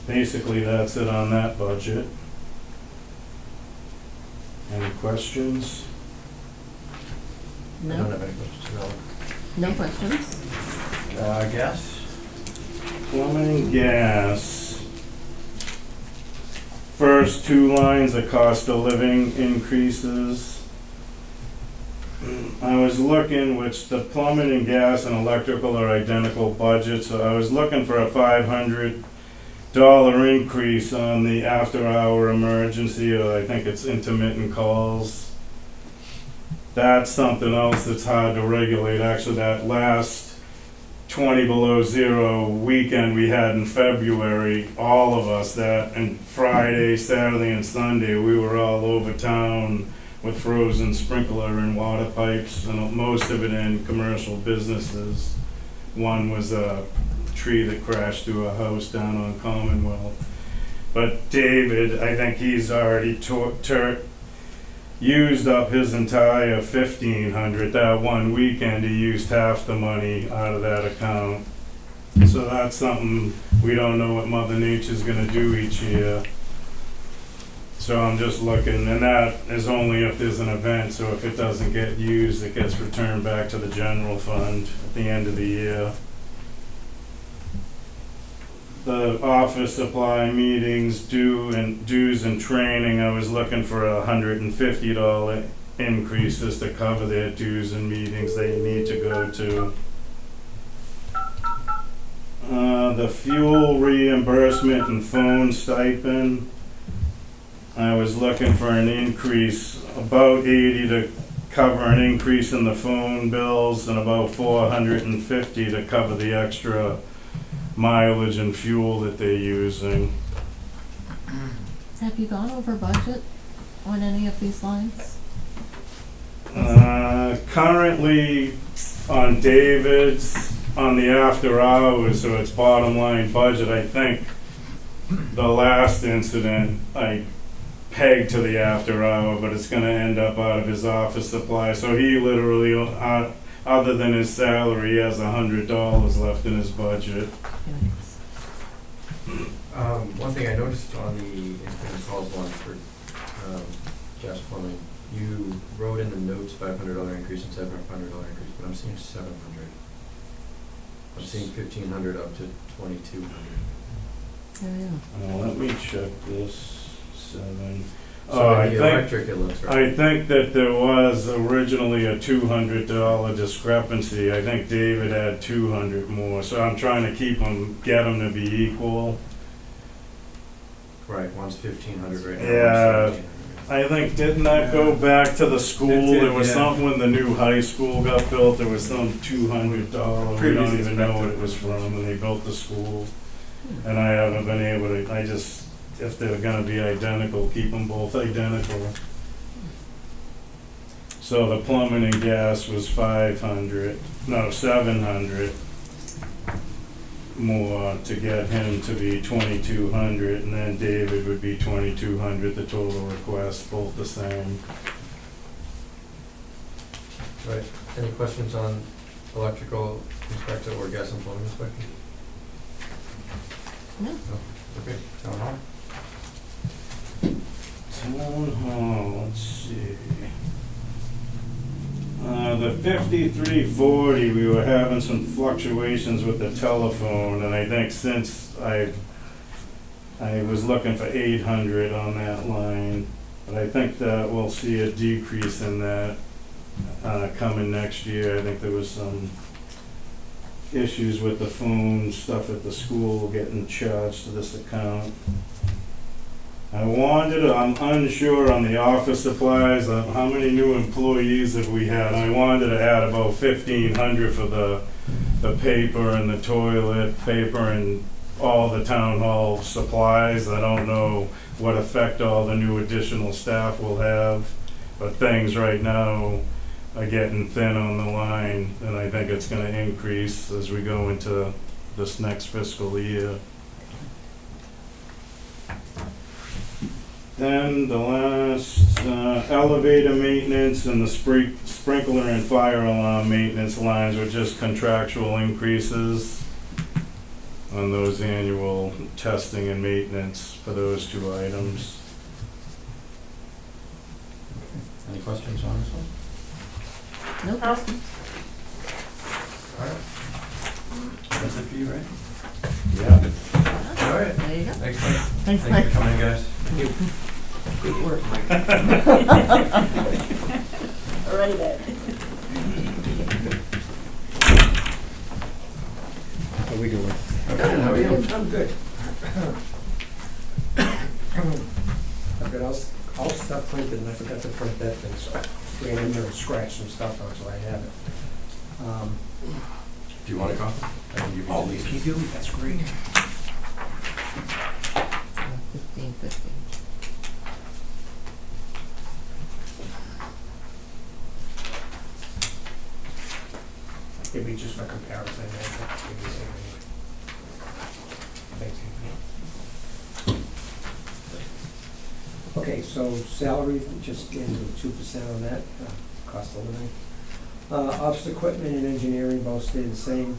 [SPEAKER 12] Basically, that's it on that budget. Any questions?
[SPEAKER 10] I don't
[SPEAKER 2] No,
[SPEAKER 10] have any questions,
[SPEAKER 2] no questions?
[SPEAKER 10] no. Gas?
[SPEAKER 12] Plumbing and gas. First 2 lines are cost of living increases. I was looking, which the plumbing and gas and electrical are identical budgets, so I was looking for a $500 increase on the after-hour emergency, or I think it's intermittent calls. That's something else that's hard to regulate. Actually, that last 20 below zero weekend we had in February, all of us, that, and Friday, Saturday, and Sunday, we were all over town with frozen sprinkler and water pipes, and most of it in commercial businesses. One was a tree that crashed through a house down on Commonwealth. But David, I think he's already used up his entire $1,500. That one weekend, he used half the money out of that account. So that's something we don't know what Mother Nature's gonna do each year. So I'm just looking, and that is only if there's an event, so if it doesn't get used, it gets returned back to the general fund at the end of the year. The office supply meetings, dues and training, I was looking for $150 increases to cover their dues and meetings they need to go to. The fuel reimbursement and phone stipend, I was looking for an increase, about 80 to cover an increase in the phone bills and about 450 to cover the extra mileage and fuel that they're using.
[SPEAKER 2] Have you gone over budget on any of these lines?
[SPEAKER 12] Currently on David's, on the after hours, so it's bottom line budget, I think the last incident I pegged to the after hour, but it's gonna end up out of his office supply. So he literally, other than his salary, he has $100 left in his budget.
[SPEAKER 10] One thing I noticed on the incoming calls one for gas plumbing, you wrote in the notes $500 increase and $700 increase, but I'm seeing 700. I'm seeing 1,500 up to 2,200.
[SPEAKER 2] Yeah.
[SPEAKER 12] Let me check this. 7.
[SPEAKER 10] So
[SPEAKER 12] I
[SPEAKER 10] in the
[SPEAKER 12] think
[SPEAKER 10] electric it looks right.
[SPEAKER 12] I think that there was originally a $200 discrepancy. I think David had 200 more, so I'm trying to get them to be equal.
[SPEAKER 10] Right, one's 1,500 right now.
[SPEAKER 12] Yeah.
[SPEAKER 10] One's 1,700.
[SPEAKER 12] I think, didn't that go back to the school?
[SPEAKER 1] It did,
[SPEAKER 12] There was
[SPEAKER 1] yeah.
[SPEAKER 12] something when the new high school got built, there was some $200. We
[SPEAKER 1] Previous
[SPEAKER 12] don't even know what
[SPEAKER 1] inspector.
[SPEAKER 12] it was from when they built the school. And I haven't been able to, if they're gonna be identical, keep them both identical. So the plumbing and gas was 700 more to get him to be 2,200, and then David would be 2,200, the total request, both the same.
[SPEAKER 10] Right. Any questions on electrical inspector or gas and plumbing inspector?
[SPEAKER 2] No.
[SPEAKER 10] Okay, town hall?
[SPEAKER 12] Town hall, let's see. The 5340, we were having some fluctuations with the telephone, and I think since I was looking for 800 on that line, but I think that we'll see a decrease in that coming next year. I think there was some issues with the phone stuff at the school getting charged to this account. I'm unsure on the office supplies, how many new employees have we had? I wanted to add about 1,500 for the paper and the toilet paper and all the town hall supplies. I don't know what effect all the new additional staff will have, but things right now are getting thin on the line, and I think it's gonna increase as we go into this next fiscal year. Then the last, elevator maintenance and the sprinkler and fire alarm maintenance lines were just contractual increases on those annual testing and maintenance for those two items.
[SPEAKER 1] Any questions on this one?
[SPEAKER 2] No questions?
[SPEAKER 1] Alright. That's it for you, right?
[SPEAKER 12] Yeah.
[SPEAKER 1] Alright.
[SPEAKER 2] There you go.
[SPEAKER 1] Thanks, Mike.
[SPEAKER 2] Thanks,
[SPEAKER 1] Thanks
[SPEAKER 2] Mike.
[SPEAKER 1] for coming, guys.
[SPEAKER 7] Good work, Mike.
[SPEAKER 3] Alrighty then.
[SPEAKER 4] How we doing?
[SPEAKER 1] Okay, how are you?
[SPEAKER 4] I'm good. I've got all stuff printed and I forgot to print that thing, so I ran in there and scratched some stuff out, so I have it.
[SPEAKER 10] Do you want a copy? I can give you
[SPEAKER 4] Oh,
[SPEAKER 10] these.
[SPEAKER 4] if you do, that's great.
[SPEAKER 2] 1550.
[SPEAKER 4] It'd be just for comparison. Thank you. Okay, so salary, just into 2% on that, cost of living. Office equipment and engineering both stayed the same.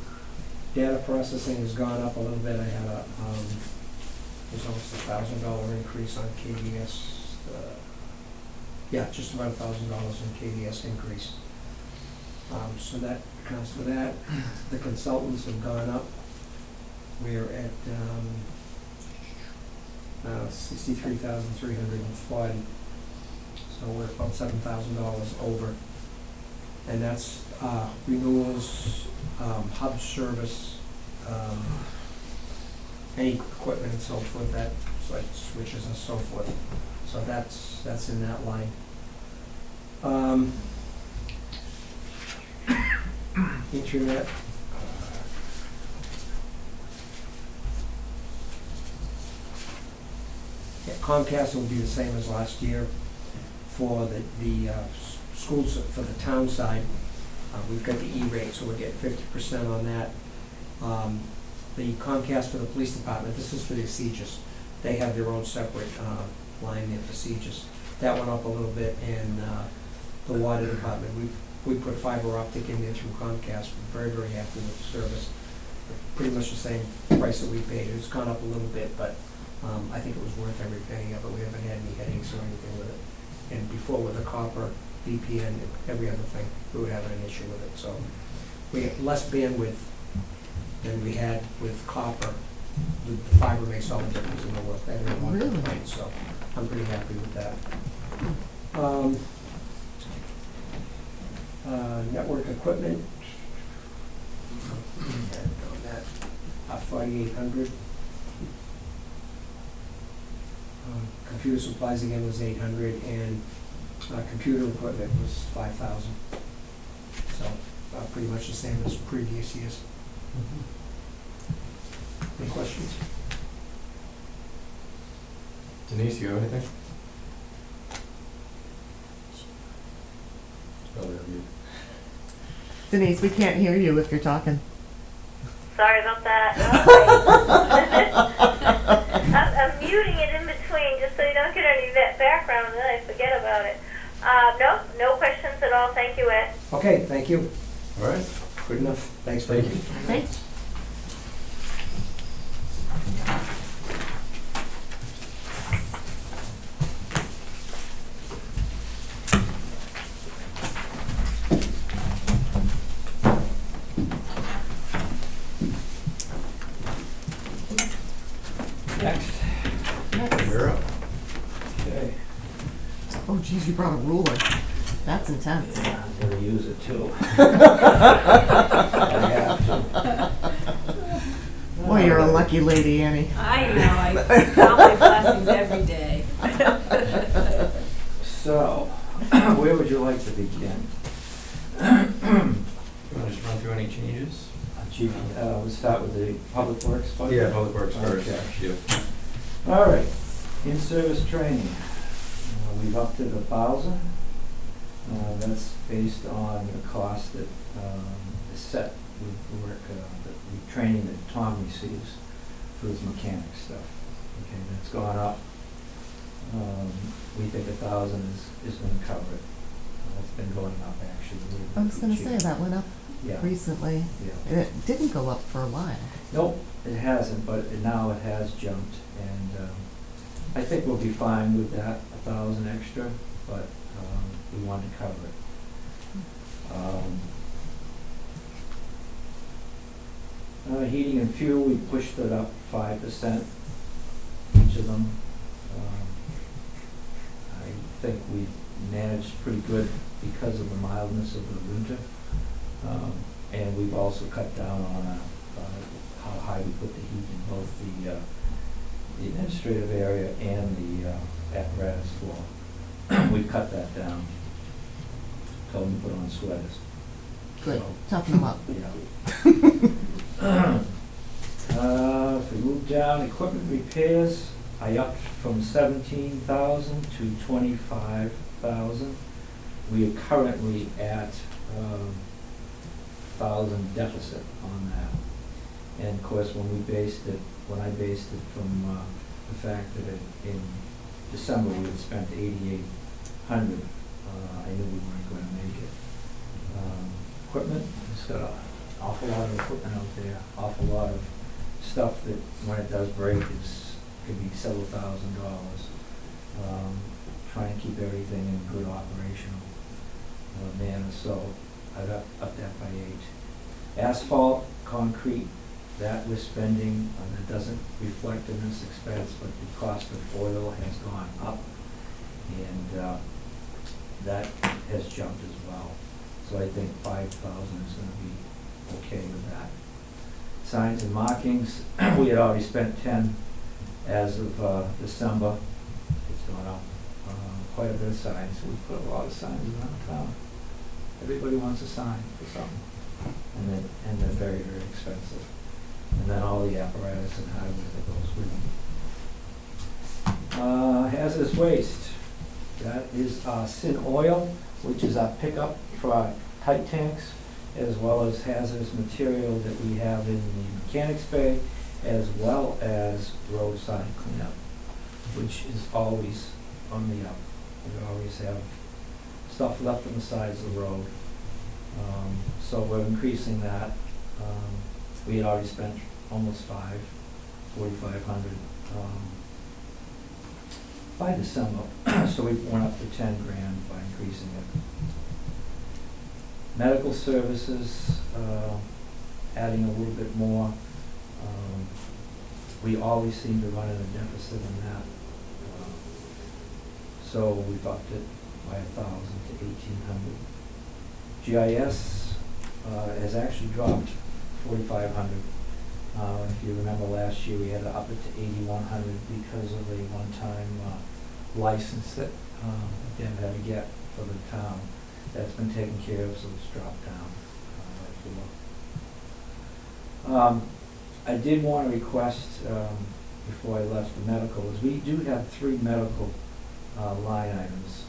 [SPEAKER 4] Data processing has gone up a little bit. I had there's almost $1,000 increase on KDS just about $1,000 in KDS increase. So that accounts for that. The consultants have gone up. We're at 63,340. So we're about $7,000 over. And that's renewals, hub service, any equipment and so forth, that, like switches and so forth. So that's in that line. Internet. Comcast will be the same as last year. For the schools, for the town side, we've got the E-rate, so we're getting 50% on that. The Comcast for the police department, this is for the Sieges. They have their own separate line there for Sieges. That went up a little bit, and the water department, we put fiber optic in there through Comcast. We're very, very happy with the service. Pretty much the same price that we paid. It's gone up a little bit, but I think it was worth every penny of it. We haven't had any headaches or anything with it. And before with the copper, VPN, and every other thing, we were having an issue with it. So we have less bandwidth than we had with copper. The fiber makes all the difference in the world. I didn't want to
[SPEAKER 2] Really?
[SPEAKER 4] complain, so I'm pretty happy with that. Network equipment. On that, 4,800. Computer supplies again was 800, and computer equipment was 5,000. So pretty much the same as previous years. Any questions?
[SPEAKER 10] Denise, you have anything? Probably on mute.
[SPEAKER 2] Denise, we can't hear you if you're talking.
[SPEAKER 6] Sorry about that. I'm muting it in between just so you don't get any background and then I forget about it. No questions at all. Thank you, Ed.
[SPEAKER 4] Okay, thank you.
[SPEAKER 10] All right,
[SPEAKER 4] Good enough. Thanks,
[SPEAKER 10] thank you.
[SPEAKER 2] Thanks.
[SPEAKER 4] Next.
[SPEAKER 10] You're up.
[SPEAKER 4] Okay.
[SPEAKER 2] Oh geez, you brought a ruler. That's intense.
[SPEAKER 4] Yeah, I'm gonna use it too.
[SPEAKER 2] Boy, you're a lucky lady, Annie.
[SPEAKER 11] I know, I count my blessings every day.
[SPEAKER 13] So, where would you like to begin?
[SPEAKER 10] You want to just run through any changes?
[SPEAKER 13] We'll start with the public works budget.
[SPEAKER 10] Yeah, Public Works first.
[SPEAKER 13] Okay.
[SPEAKER 10] Yep.
[SPEAKER 13] All right, in-service training, we've upped it 1,000. That's based on the cost that is set with the work, the training that Tom receives for his mechanic stuff. Okay, that's gone up. We think 1,000 is going to cover it. It's been going up actually.
[SPEAKER 2] I was gonna say, that went up
[SPEAKER 13] Yeah.
[SPEAKER 2] recently.
[SPEAKER 13] Yeah.
[SPEAKER 2] And it didn't go up for a while.
[SPEAKER 13] Nope, it hasn't, but now it has jumped, and I think we'll be fine with that, 1,000 extra, but we want to cover it. Heating and fuel, we pushed it up 5%, each of them. I think we managed pretty good because of the mildness of the winter. And we've also cut down on how high we put the heat in both the administrative area and the apparatus floor. We've cut that down. Told them to put on sweaters.
[SPEAKER 2] Good,
[SPEAKER 13] So,
[SPEAKER 2] toughen them up.
[SPEAKER 13] yeah. If we move down, equipment repairs, I upped from 17,000 to 25,000. We are currently at 1,000 deficit on that. And of course, when I based it from the fact that in December we had spent 8,800, I knew we weren't going to make it. Equipment, it's got an awful lot of equipment out there, awful lot of stuff that when it does break, could be several $1,000s. trying to keep everything in good operational manner, so I'd up that by 8. Asphalt, concrete, that we're spending, that doesn't reflect in this expense, but the cost of oil has gone up, and that has jumped as well. So I think 5,000 is gonna be okay with that. Signs and markings, we had already spent 10 as of December. It's gone up quite a bit of signs. We put a lot of signs around town. Everybody wants a sign for something, and they're very, very expensive. And then all the apparatus and hardware that goes with them. Hazardous waste, that is Sin Oil, which is our pickup for our tight tanks, as well as hazardous material that we have in the mechanics bay, as well as roadside cleanup, which is always on the up. We always have stuff left on the sides of the road. So we're increasing that. We had already spent almost 4,500 by December, so we went up to 10 grand by increasing it. Medical services, adding a little bit more. We always seem to run in a deficit in that. So we've upped it by 1,000 to 1,800. GIS has actually dropped 4,500. If you remember last year, we had to up it to 8,100 because of a one-time license that Dan had to get for the town. That's been taken care of, so it's dropped down. I did want to request, before I left the medical, is we do have 3 medical line items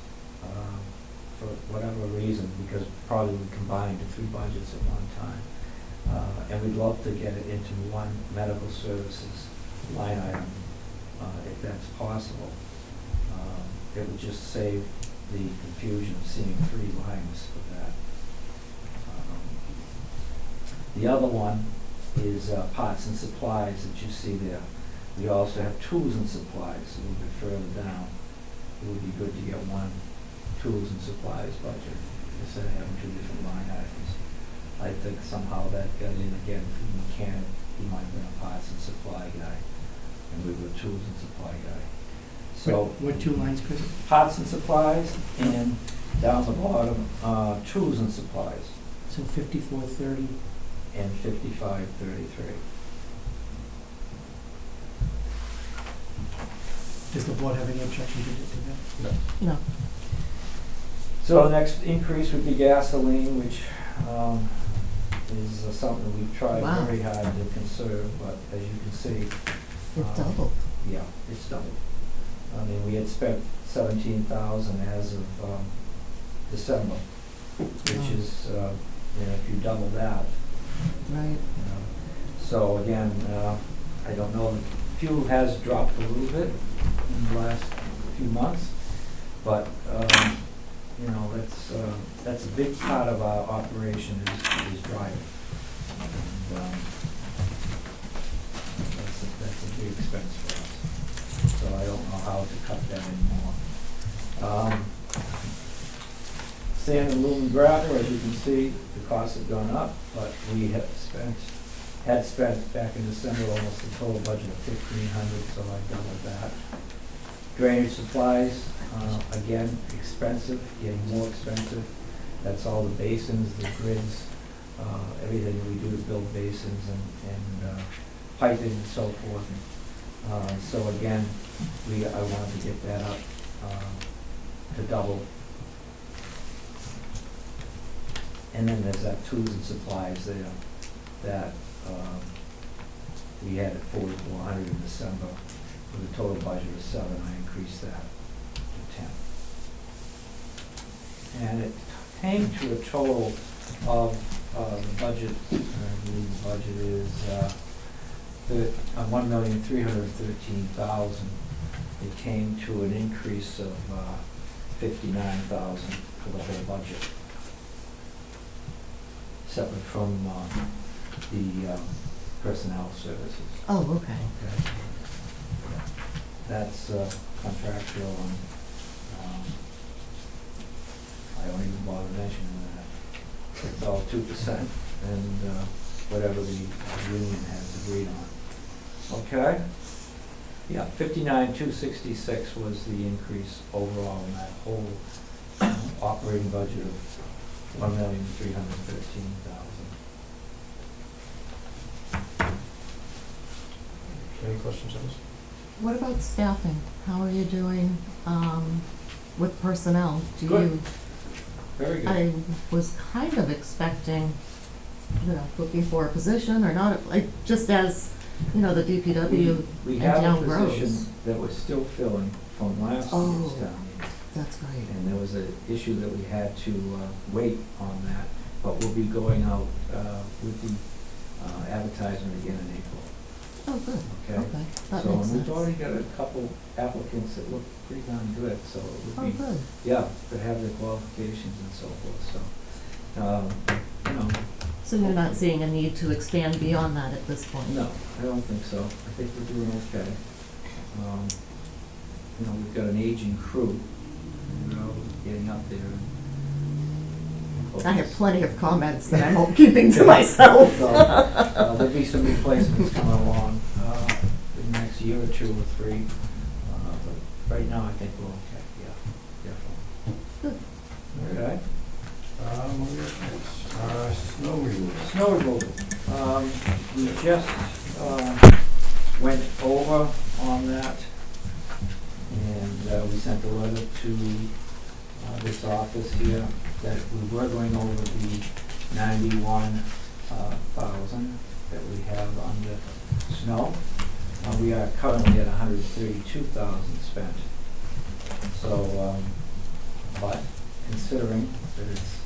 [SPEAKER 13] for whatever reason, because probably we combined the 3 budgets at one time. And we'd love to get it into one medical services line item, if that's possible. It would just save the confusion of seeing 3 lines for that. The other one is parts and supplies that you see there. We also have tools and supplies a little bit further down. It would be good to get one tools and supplies budget instead of having 2 different line items. I think somehow that got in again for the mechanic. He might have been a parts and supply guy, and we were a tools and supply guy. So
[SPEAKER 8] What 2 lines, Chris?
[SPEAKER 13] parts and supplies, and down the bottom, tools and supplies,
[SPEAKER 8] So 5430.
[SPEAKER 13] and 5533.
[SPEAKER 8] Does the board have any objection to that?
[SPEAKER 2] No.
[SPEAKER 13] So the next increase would be gasoline, which is something we've tried
[SPEAKER 2] Wow.
[SPEAKER 13] very hard to conserve, but as you can see,
[SPEAKER 2] It doubled.
[SPEAKER 13] yeah, it's doubled. I mean, we had spent 17,000 as of December, which is, if you double that,
[SPEAKER 2] Right.
[SPEAKER 13] So again, I don't know, the fuel has dropped a little bit in the last few months, but, that's a big part of our operation is driving. And, that's a big expense for us, so I don't know how to cut that anymore. Sand and loom and gravel, as you can see, the costs have gone up, but we had spent back in December almost a total budget of 1,500, so I doubled that. Drainage supplies, again, expensive, getting more expensive. That's all the basins, the grids, everything we do to build basins and piping and so forth. So again, I wanted to get that up to double. And then there's that tools and supplies there that we had at 4,400 in December with a total budget of 7. I increased that to 10. And it came to a total of the budget, I believe the budget is $1,313,000. It came to an increase of 59,000 for the whole budget, separate from the personnel services.
[SPEAKER 2] Oh, okay.
[SPEAKER 13] Okay. That's contractual and don't even bother mentioning that. It's all 2% and whatever the union has agreed on. Okay? Yeah, 59,266 was the increase overall in that whole operating budget of 1,313,000.
[SPEAKER 10] Any questions on this?
[SPEAKER 2] What about staffing? How are you doing with personnel?
[SPEAKER 13] Good. Very good.
[SPEAKER 2] I was kind of expecting, looking for a position or not, like, just as, the DPW
[SPEAKER 13] We
[SPEAKER 2] and
[SPEAKER 13] have
[SPEAKER 2] town
[SPEAKER 13] a
[SPEAKER 2] grows.
[SPEAKER 13] position that we're still filling from last year's
[SPEAKER 2] Oh.
[SPEAKER 13] town meeting.
[SPEAKER 2] That's great.
[SPEAKER 13] And there was an issue that we had to wait on that, but we'll be going out with the advertisement again in April.
[SPEAKER 2] Oh, good.
[SPEAKER 13] Okay.
[SPEAKER 2] That
[SPEAKER 13] So
[SPEAKER 2] makes
[SPEAKER 13] we've
[SPEAKER 2] sense.
[SPEAKER 13] already got a couple applicants that look pretty darn good, so it
[SPEAKER 2] Oh,
[SPEAKER 13] would be,
[SPEAKER 2] good.
[SPEAKER 13] yeah, to have their qualifications and so forth, so,
[SPEAKER 2] So you're not seeing a need to expand beyond that at this point?
[SPEAKER 13] no, I don't think so. I think we're doing okay. We've got an aging crew, getting up there.
[SPEAKER 2] I have plenty of comments that I'm keeping to myself.
[SPEAKER 13] So, there'll be some replacements coming along in the next year or two or three. But right now, I think we're okay, yeah, definitely.
[SPEAKER 2] Good.
[SPEAKER 13] Okay.
[SPEAKER 1] Moving on next. Snow removal.
[SPEAKER 13] Snow removal. We just went over on that, and we sent a letter to this office here that we were going over the 91,000 that we have under snow. We are currently at 132,000 spent. So, but considering that it's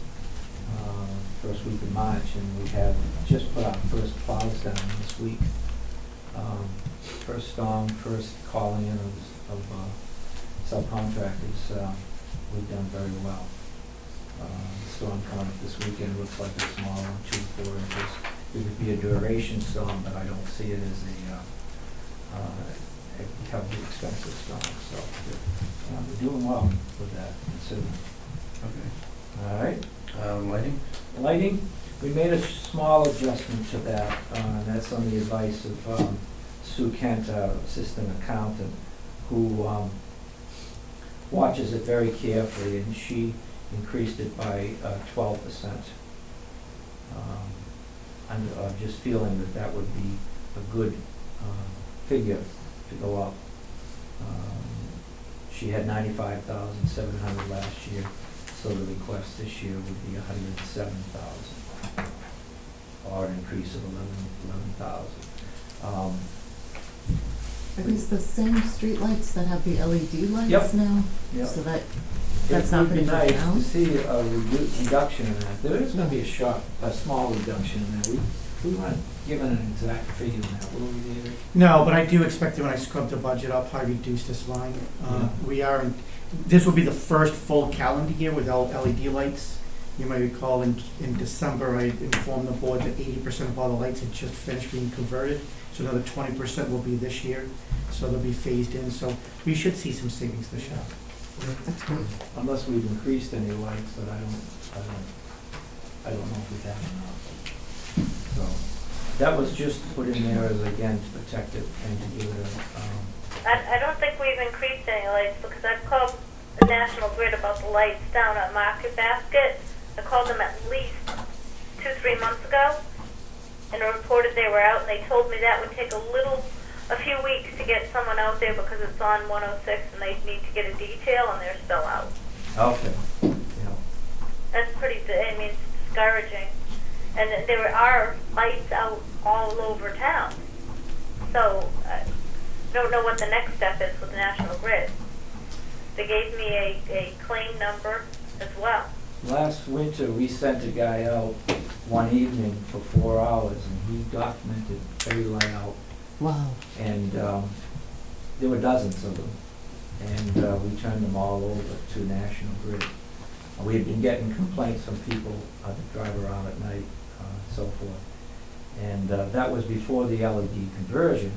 [SPEAKER 13] first week of March and we have just put our first plows down this week, first storm, first calling in of subcontractors, we've done very well. Storm coming up this weekend looks like a small one, 2 to 4 inches. It would be a duration storm, but I don't see it as a heavily expensive storm. So we're doing well with that, considering.
[SPEAKER 10] Okay.
[SPEAKER 13] All right.
[SPEAKER 10] Lighting?
[SPEAKER 13] Lighting, we made a small adjustment to that, and that's on the advice of Sue Kent, our assistant accountant, who watches it very carefully, and she increased it by 12%. I'm just feeling that that would be a good figure to go up. She had 95,700 last year, so the request this year would be 107,000, or an increase of 11,000.
[SPEAKER 2] Are these the same streetlights that have the LED lights
[SPEAKER 13] Yep.
[SPEAKER 2] now?
[SPEAKER 13] Yep.
[SPEAKER 2] So that's not going to go
[SPEAKER 13] It would be
[SPEAKER 2] down?
[SPEAKER 13] nice to see a reduction in that. There is going to be a small reduction in that. We weren't given an exact figure in that, were we, David?
[SPEAKER 8] No, but I do expect that when I scrub the budget up, I reduce this line.
[SPEAKER 13] Yeah.
[SPEAKER 8] This will be the first full calendar year without LED lights. You may recall in December, I informed the board that 80% of all the lights had just finished being converted. So another 20% will be this year. So they'll be phased in. So we should see some savings this year.
[SPEAKER 2] That's great.
[SPEAKER 13] Unless we've increased any lights, but I don't know if we have enough. So that was just put in there as, again, to protect it and to give it
[SPEAKER 6] I don't think we've increased any lights because I've called the National Grid about the lights down at Market Basket. I called them at least 2-3 months ago and reported they were out, and they told me that would take a few weeks to get someone out there because it's on 106 and they need to get a detail, and they're still out.
[SPEAKER 13] Okay. Yeah.
[SPEAKER 6] That's pretty, it's discouraging. And there are lights out all over town. So I don't know what the next step is with National Grid. They gave me a claim number as well.
[SPEAKER 13] Last winter, we sent a guy out one evening for 4 hours, and he documented every light out.
[SPEAKER 2] Wow.
[SPEAKER 13] And there were dozens of them. And we turned them all over to National Grid. We had been getting complaints from people that drive around at night, and so forth. And that was before the LED conversion.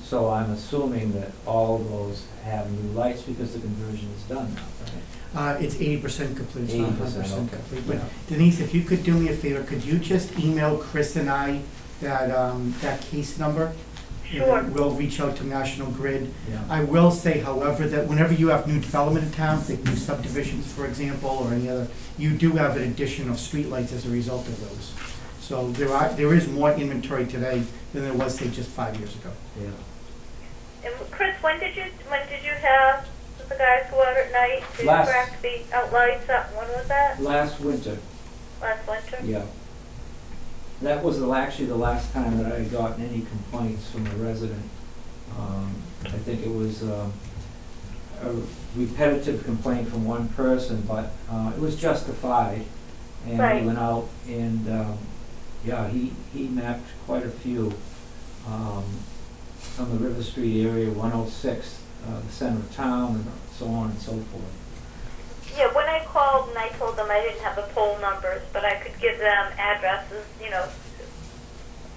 [SPEAKER 13] So I'm assuming that all those have new lights because the conversion is done now, right?
[SPEAKER 8] It's 80% complete, it's not
[SPEAKER 13] 80%,
[SPEAKER 8] 100%
[SPEAKER 13] okay.
[SPEAKER 8] complete. But
[SPEAKER 13] Yeah.
[SPEAKER 8] Denise, if you could do me a favor, could you just email Chris and I that case number?
[SPEAKER 6] Sure.
[SPEAKER 8] We'll reach out to National Grid.
[SPEAKER 13] Yeah.
[SPEAKER 8] I will say, however, that whenever you have new development in town, like new subdivisions, for example, or any other, you do have an addition of streetlights as a result of those. So there is more inventory today than there was, say, just 5 years ago.
[SPEAKER 13] Yeah.
[SPEAKER 6] And Chris, when did you have the guys go out at night to
[SPEAKER 13] Last-
[SPEAKER 6] crack the outlights up? When was that?
[SPEAKER 13] Last winter,
[SPEAKER 6] Last winter?
[SPEAKER 13] yeah. That was actually the last time that I had gotten any complaints from a resident. I think it was a repetitive complaint from one person, but it was justified. And
[SPEAKER 6] Right.
[SPEAKER 13] he went out and, yeah, he mapped quite a few from the River Street area, 106, the center of town, and so on and so forth.
[SPEAKER 6] Yeah, when I called and I told them I didn't have the poll numbers, but I could give them addresses,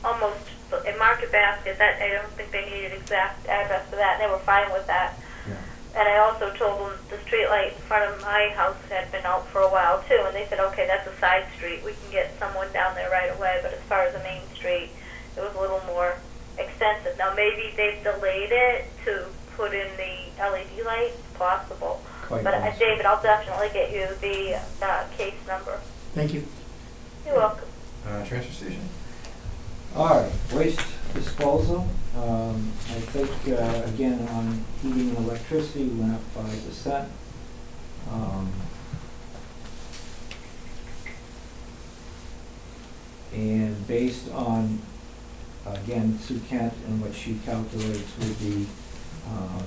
[SPEAKER 6] almost in Market Basket, that I don't think they needed exact address for that, and they were fine with that.
[SPEAKER 13] Yeah.
[SPEAKER 6] And I also told them the street light in front of my house had been out for a while too, and they said, okay, that's a side street, we can get someone down there right away, but as far as the main street, it was a little more extensive. Now maybe they've delayed it to put in the LED light, it's possible.
[SPEAKER 13] Quite
[SPEAKER 6] But
[SPEAKER 13] possible.
[SPEAKER 6] David, I'll definitely get you the case number.
[SPEAKER 8] Thank you.
[SPEAKER 6] You're welcome.
[SPEAKER 10] Transfer station?
[SPEAKER 13] All right, waste disposal. I think, again, on heating and electricity, we went up 5%. And based on, again, Sue Kent and what she calculates with the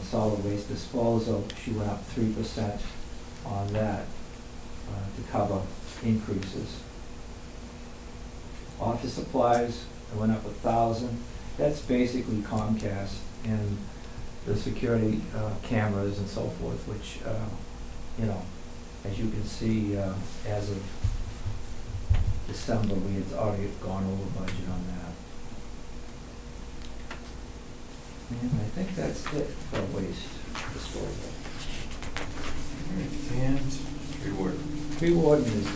[SPEAKER 13] solid waste disposal, she went up 3% on that to cover increases. Office supplies, I went up 1,000. That's basically Comcast and the security cameras and so forth, which, as you can see, as of December, we had already gone over budget on that. And I think that's it for waste disposal.
[SPEAKER 10] And reward.
[SPEAKER 13] Tree warden is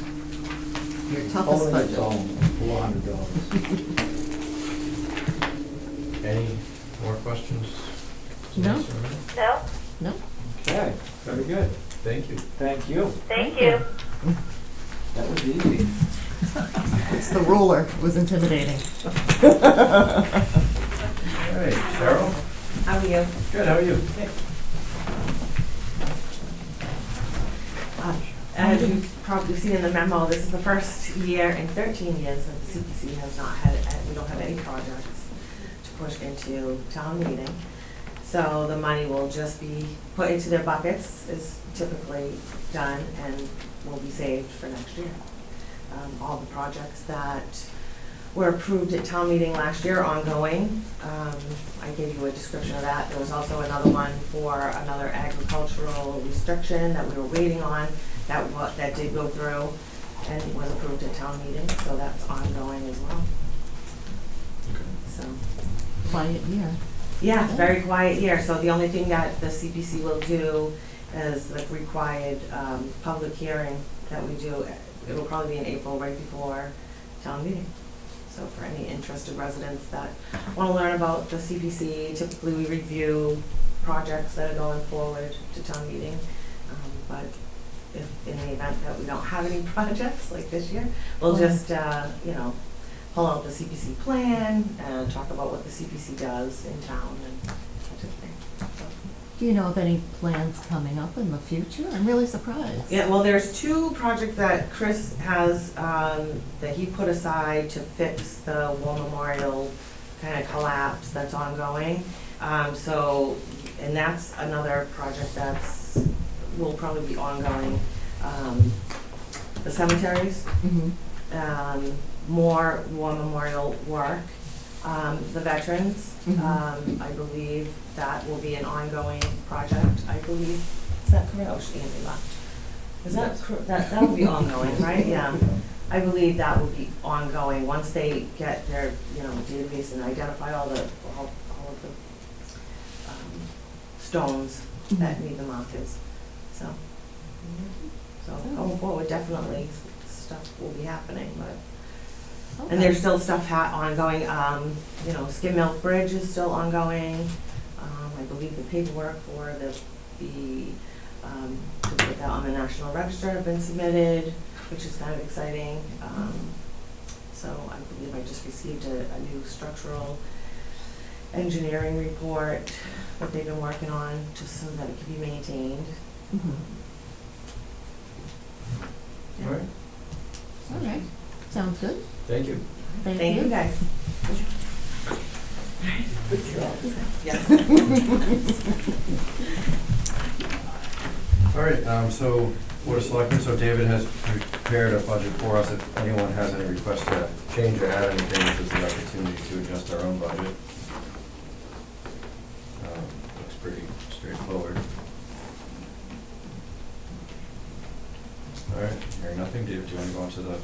[SPEAKER 2] Your toughest
[SPEAKER 13] holding its
[SPEAKER 2] budget.
[SPEAKER 13] own, $400.
[SPEAKER 10] Any more questions?
[SPEAKER 2] No.
[SPEAKER 6] No?
[SPEAKER 2] No?
[SPEAKER 13] Okay, very good.
[SPEAKER 10] Thank you.
[SPEAKER 13] Thank you.
[SPEAKER 6] Thank you.
[SPEAKER 13] That was easy.
[SPEAKER 2] It's the ruler, it was intimidating.
[SPEAKER 10] All right, Cheryl?
[SPEAKER 7] How are you?
[SPEAKER 10] Good, how are you?
[SPEAKER 14] As you've probably seen in the memo, this is the first year in 13 years that the CPC has not had, we don't have any projects to push into town meeting. So the money will just be put into their buckets, is typically done, and will be saved for next year. All the projects that were approved at town meeting last year, ongoing. I gave you a description of that. There was also another one for another agricultural restriction that we were waiting on, that did go through and was approved at town meeting, so that's ongoing as well. So,
[SPEAKER 2] Quiet year.
[SPEAKER 14] yeah, it's a very quiet year, so the only thing that the CPC will do is the required public hearing that we do. It'll probably be in April, right before town meeting. So for any interested residents that want to learn about the CPC, typically we review projects that are going forward to town meeting. But if in the event that we don't have any projects like this year, we'll just, pull out the CPC plan and talk about what the CPC does in town and that type of thing. So.
[SPEAKER 2] Do you know of any plans coming up in the future? I'm really surprised.
[SPEAKER 14] Yeah, well, there's two projects that Chris has, that he put aside to fix the War Memorial kind of collapse that's ongoing. And that's another project will probably be ongoing. The cemeteries,
[SPEAKER 2] Mm-hmm.
[SPEAKER 14] more War Memorial work. The veterans,
[SPEAKER 2] Mhm.
[SPEAKER 14] I believe that will be an ongoing project, I believe. Is that correct? Oh, Andy left. Is that, that will be ongoing, right? Yeah. I believe that will be ongoing, once they get their, database and identify all of the stones that need the markers, so. So going forward, definitely stuff will be happening, but, and there's still stuff ongoing, you know, Skim Milk Bridge is still ongoing. I believe the paperwork for to put that on the National Register have been submitted, which is kind of exciting. So I believe I just received a new structural engineering report that they've been working on, just so that it can be maintained.
[SPEAKER 10] All right,
[SPEAKER 2] All right, sounds good.
[SPEAKER 10] thank you.
[SPEAKER 14] Thank you, guys. Yeah.
[SPEAKER 10] All right, so Board of Selectmen, so David has prepared a budget for us. If anyone has any requests to change or add anything, this is the opportunity to adjust our own budget. Looks pretty straightforward. All right, hearing nothing, David, do you want to go on to the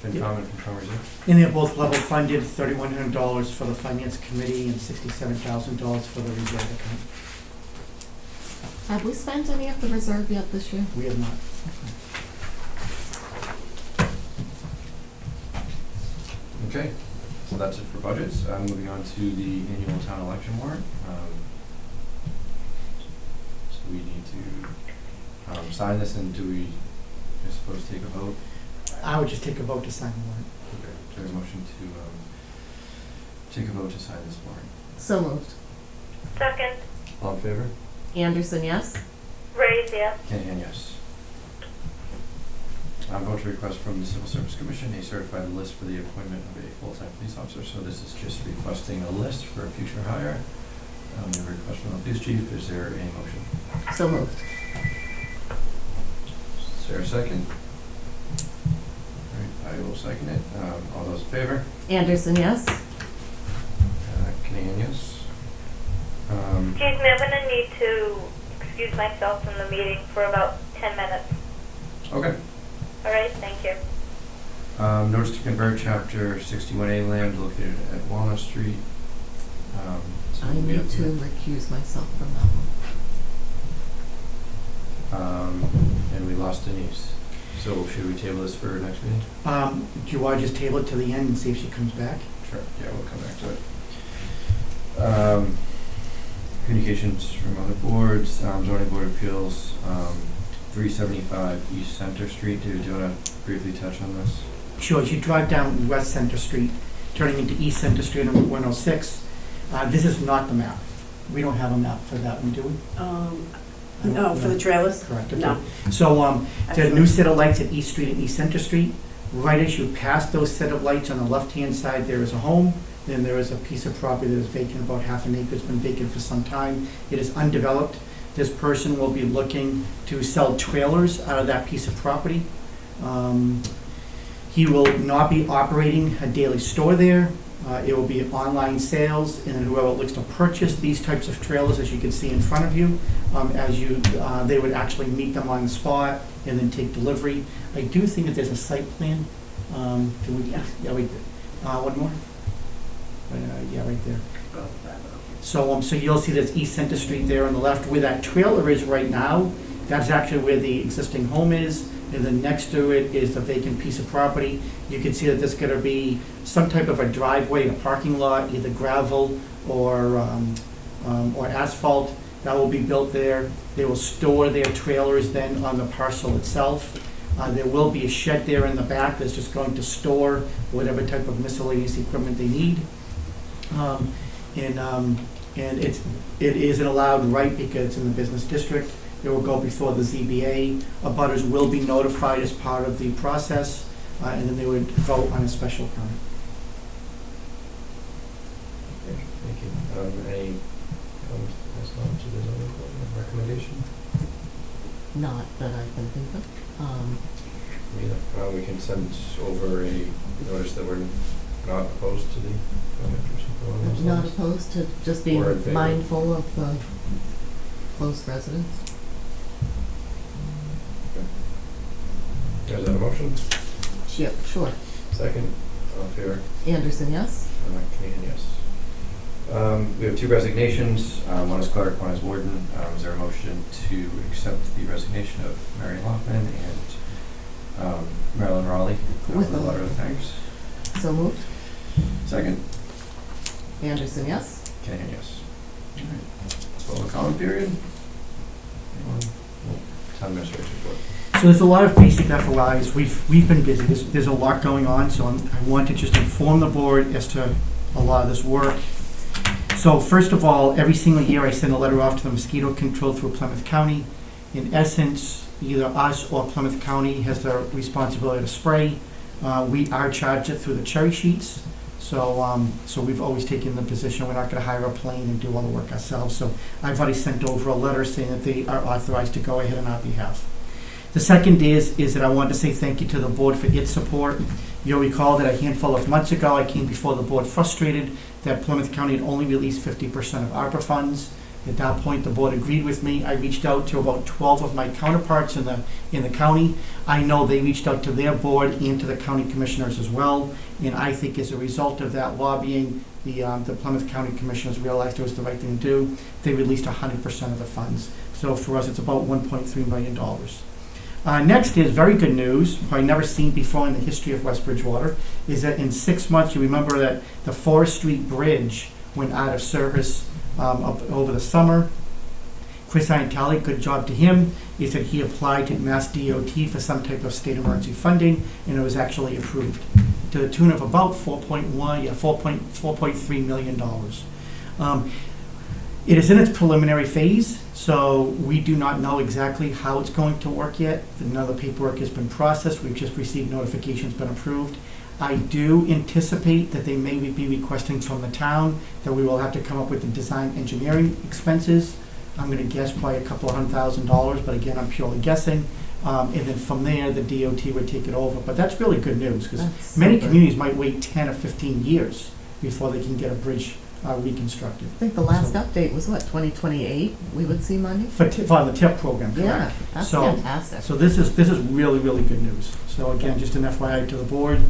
[SPEAKER 10] FinCom and FinCom reserve?
[SPEAKER 8] And they're both level funded, $3,100 for the Finance Committee and $67,000 for the reserve account.
[SPEAKER 2] Have we spent any of the reserve yet this year?
[SPEAKER 8] We have not.
[SPEAKER 10] Okay, so that's it for budgets. Moving on to the annual town election warrant. So we need to sign this, and do we, I suppose, take a vote?
[SPEAKER 8] I would just take a vote to sign the warrant.
[SPEAKER 10] Okay, is there a motion to take a vote to sign this warrant?
[SPEAKER 2] So moved.
[SPEAKER 6] Second,
[SPEAKER 10] All in favor?
[SPEAKER 2] Anderson, yes?
[SPEAKER 6] Raise, yes.
[SPEAKER 10] Kanahan, yes. Vote to request from the Civil Service Commission a certified list for the appointment of a full-time police officer. So this is just requesting a list for a future hire. We have a request from the police chief. Is there a motion?
[SPEAKER 2] So moved.
[SPEAKER 10] Is there a second? All right, I will second it. All those in favor?
[SPEAKER 2] Anderson, yes?
[SPEAKER 10] Kanahan, yes.
[SPEAKER 6] Excuse me, I'm gonna need to excuse myself from the meeting for about 10 minutes.
[SPEAKER 10] Okay.
[SPEAKER 6] All right, thank you.
[SPEAKER 10] Notice to convert Chapter 61A land located at Walnut Street. So
[SPEAKER 2] I
[SPEAKER 10] we
[SPEAKER 2] need
[SPEAKER 10] have
[SPEAKER 2] to recuse myself from that one.
[SPEAKER 10] And we lost Denise. So should we table this for next meeting?
[SPEAKER 8] Do you want to just table it to the end and see if she comes back?
[SPEAKER 10] Sure, yeah, we'll come back to it. Communications from other boards, zoning board of appeals, 375 East Center Street. David, do you want to briefly touch on this?
[SPEAKER 8] Sure, as you drive down West Center Street, turning into East Center Street on Route 106, this is not the map. We don't have a map for that one, do we?
[SPEAKER 3] No, for the trailers?
[SPEAKER 8] Correct, okay.
[SPEAKER 3] No.
[SPEAKER 8] So, the
[SPEAKER 3] Actually-
[SPEAKER 8] new set of lights at East Street and East Center Street, right as you pass those set of lights on the left-hand side, there is a home. Then there is a piece of property that is vacant, about half an acre. It's been vacant for some time. It is undeveloped. This person will be looking to sell trailers out of that piece of property. He will not be operating a daily store there. It will be online sales, and then whoever looks to purchase these types of trailers, as you can see in front of you, they would actually meet them on the spot and then take delivery. I do think that there's a site plan. One more? Yeah, right there. So you'll see there's East Center Street there on the left. Where that trailer is right now, that's actually where the existing home is. And then next to it is the vacant piece of property. You can see that there's going to be some type of a driveway, a parking lot, either gravel or asphalt, that will be built there. They will store their trailers then on the parcel itself. There will be a shed there in the back that's just going to store whatever type of miscellaneous equipment they need. And it isn't allowed right because it's in the business district. It will go before the ZBA. Abutters will be notified as part of the process, and then they would vote on a special permit.
[SPEAKER 10] Okay, thank you. Any comments to the zoning board recommendation?
[SPEAKER 2] Not that I can think of.
[SPEAKER 10] We can send over a notice that we're not opposed to the comment or something along those
[SPEAKER 2] Not
[SPEAKER 10] lines.
[SPEAKER 2] opposed to just being
[SPEAKER 10] Or in favor.
[SPEAKER 2] mindful of the close residents.
[SPEAKER 10] Is that a motion?
[SPEAKER 2] Sure.
[SPEAKER 10] Second, all in favor?
[SPEAKER 2] Anderson, yes?
[SPEAKER 10] Kanahan, yes. We have two resignations, one is clerk, one is warden. Is there a motion to accept the resignation of Mary Hoffman and Marilyn Raleigh
[SPEAKER 2] With
[SPEAKER 10] with a
[SPEAKER 2] the-
[SPEAKER 10] letter of thanks?
[SPEAKER 2] So moved.
[SPEAKER 10] Second?
[SPEAKER 2] Anderson, yes?
[SPEAKER 10] Kenyon, yes. All right. Public comment period? Anyone? Town administration report.
[SPEAKER 8] So there's a lot of basic FOIs. We've been busy. There's a lot going on, so I want to just inform the board as to a lot of this work. So first of all, every single year I send a letter off to the mosquito control through Plymouth County. In essence, either us or Plymouth County has the responsibility to spray. We are charged it through the cherry sheets. So we've always taken the position we're not going to hire a plane and do all the work ourselves. So I've already sent over a letter saying that they are authorized to go ahead on our behalf. The second is that I wanted to say thank you to the board for its support. You'll recall that a handful of months ago, I came before the board frustrated that Plymouth County had only released 50% of ARPA funds. At that point, the board agreed with me. I reached out to about 12 of my counterparts in the county. I know they reached out to their board and to the county commissioners as well. And I think as a result of that lobbying, the Plymouth County commissioners realized it was the right thing to do. They released 100% of the funds. So for us, it's about $1.3 million. Next is very good news, probably never seen before in the history of West Bridgewater, is that in 6 months, you remember that the Forest Street Bridge went out of service over the summer. Chris Iantali, good job to him, is that he applied to Mass DOT for some type of state emergency funding, and it was actually approved to the tune of about $4.3 million. It is in its preliminary phase, so we do not know exactly how it's going to work yet. None of the paperwork has been processed. We've just received notifications been approved. I do anticipate that they may be requesting from the town that we will have to come up with the design engineering expenses. I'm going to guess probably a couple of $100,000, but again, I'm purely guessing. And then from there, the DOT would take it over. But that's really good news because many communities might wait 10 or 15 years before they can get a bridge reconstructed.
[SPEAKER 2] I think the last update was what, 2028, we would see money?
[SPEAKER 8] For the TIP program, correct?
[SPEAKER 2] Yeah, that's fantastic.
[SPEAKER 8] So this is really, really good news. So again, just an FYI to the board.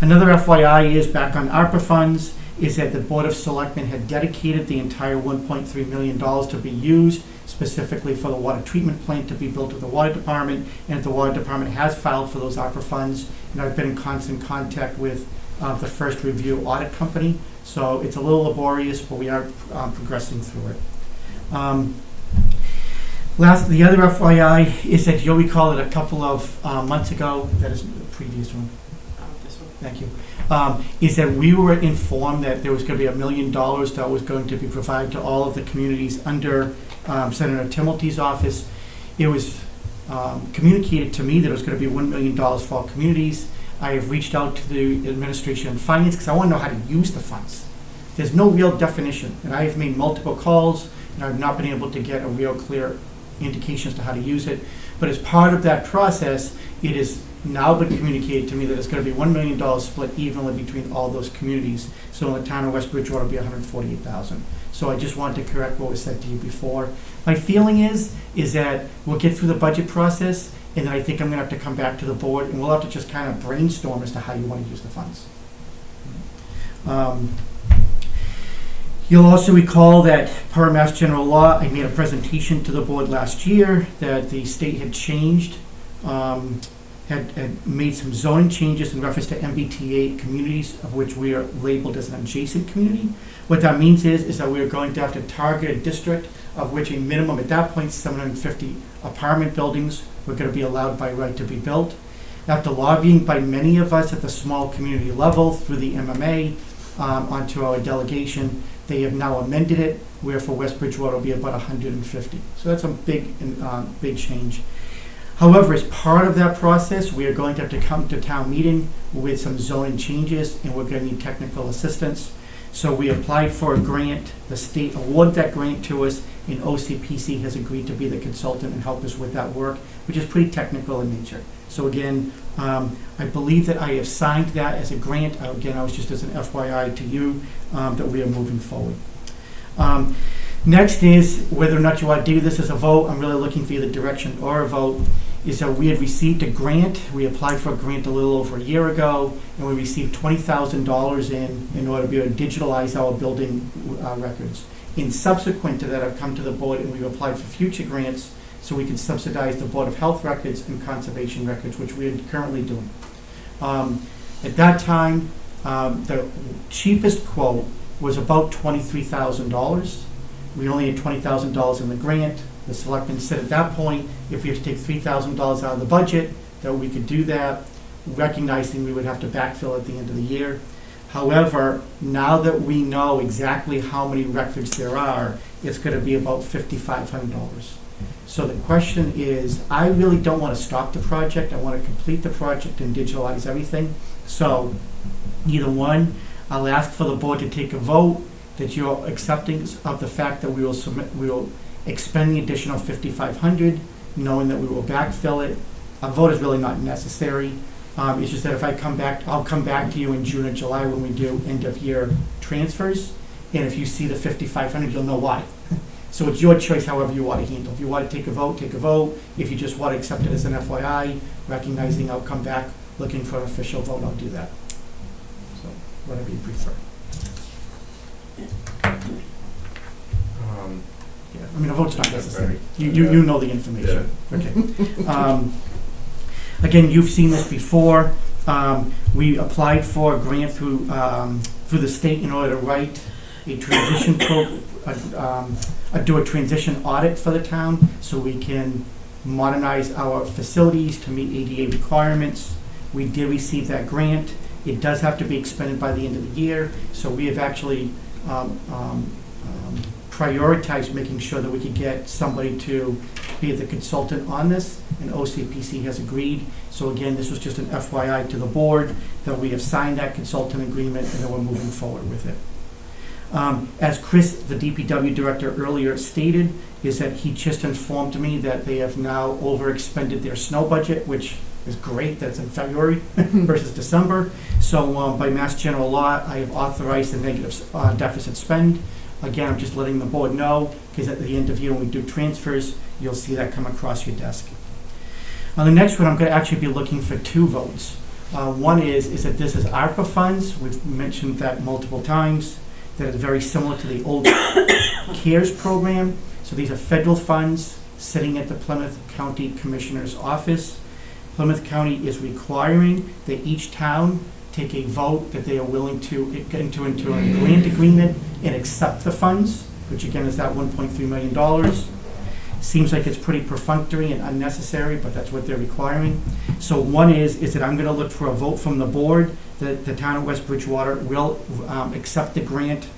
[SPEAKER 8] Another FYI is back on ARPA funds, is that the Board of Selectmen had dedicated the entire $1.3 million to be used specifically for the water treatment plant to be built at the water department, and the water department has filed for those ARPA funds, and I've been in constant contact with the first review audit company. So it's a little laborious, but we are progressing through it. The other FYI is that you'll recall that a couple of months ago, that is the previous one.
[SPEAKER 3] This one.
[SPEAKER 8] Thank you. Is that we were informed that there was going to be $1 million that was going to be provided to all of the communities under Senator Timilty's office. It was communicated to me that it was going to be $1 million for all communities. I have reached out to the administration and finance because I want to know how to use the funds. There's no real definition, and I have made multiple calls, and I've not been able to get a real clear indication as to how to use it. But as part of that process, it has now been communicated to me that it's going to be $1 million split evenly between all those communities. So in the town of West Bridgewater, it'll be $148,000. So I just wanted to correct what was said to you before. My feeling is that we'll get through the budget process, and then I think I'm going to have to come back to the board, and we'll have to just kind of brainstorm as to how you want to use the funds. You'll also recall that per Mass General Law, I made a presentation to the board last year that the state had changed, had made some zoning changes in reference to MBTA communities, of which we are labeled as an adjacent community. What that means is that we are going to have to target a district of which a minimum, at that point, 750 apartment buildings were going to be allowed by right to be built. After lobbying by many of us at the small community level through the MMA onto our delegation, they have now amended it, where for West Bridgewater will be about 150. So that's a big change. However, as part of that process, we are going to have to come to town meeting with some zoning changes, and we're going to need technical assistance. So we applied for a grant. The state awarded that grant to us, and OCPC has agreed to be the consultant and help us with that work, which is pretty technical in nature. So again, I believe that I have signed that as a grant. Again, I was just as an FYI to you that we are moving forward. Next is whether or not you want to do this as a vote. I'm really looking for either direction or a vote. is that we had received a grant. We applied for a grant a little over a year ago, and we received $20,000 in order to be able to digitalize our building records. And subsequent to that, I've come to the board and we've applied for future grants so we can subsidize the Board of Health records and conservation records, which we are currently doing. At that time, the cheapest quote was about $23,000. We only had $20,000 in the grant. The selectmen said at that point, if we had to take $3,000 out of the budget, that we could do that, recognizing we would have to backfill at the end of the year. However, now that we know exactly how many records there are, it's going to be about $5,500. So the question is, I really don't want to stop the project. I want to complete the project and digitalize everything. So either one, I'll ask for the board to take a vote that you're accepting of the fact that we will expend the additional $5,500, knowing that we will backfill it. A vote is really not necessary. It's just that if I come back, I'll come back to you in June or July when we do end of year transfers. And if you see the $5,500, you'll know why. So it's your choice however you want to handle. If you want to take a vote, take a vote. If you just want to accept it as an FYI, recognizing I'll come back looking for an official vote, I'll do that. So whatever you prefer. Yeah, I mean, a vote's not necessary. You know the information.
[SPEAKER 10] Yeah.
[SPEAKER 8] Okay. Again, you've seen this before. We applied for a grant through the state in order to write a transition do a transition audit for the town so we can modernize our facilities to meet ADA requirements. We did receive that grant. It does have to be expended by the end of the year, so we have actually prioritized making sure that we could get somebody to be the consultant on this, and OCPC has agreed. So again, this was just an FYI to the board that we have signed that consultant agreement and that we're moving forward with it. As Chris, the DPW director, earlier stated, is that he just informed me that they have now overexpended their snow budget, which is great. That's in February versus December. So by Mass General Law, I have authorized the negative deficit spend. Again, I'm just letting the board know, because at the end of the year when we do transfers, you'll see that come across your desk. On the next one, I'm going to actually be looking for 2 votes. One is that this is ARPA funds. We've mentioned that multiple times. That is very similar to the old CARES program. So these are federal funds sitting at the Plymouth County Commissioner's office. Plymouth County is requiring that each town take a vote that they are willing to get into a grant agreement and accept the funds, which again is that $1.3 million. Seems like it's pretty perfunctory and unnecessary, but that's what they're requiring. So one is that I'm going to look for a vote from the board that the town of West Bridgewater will accept the grant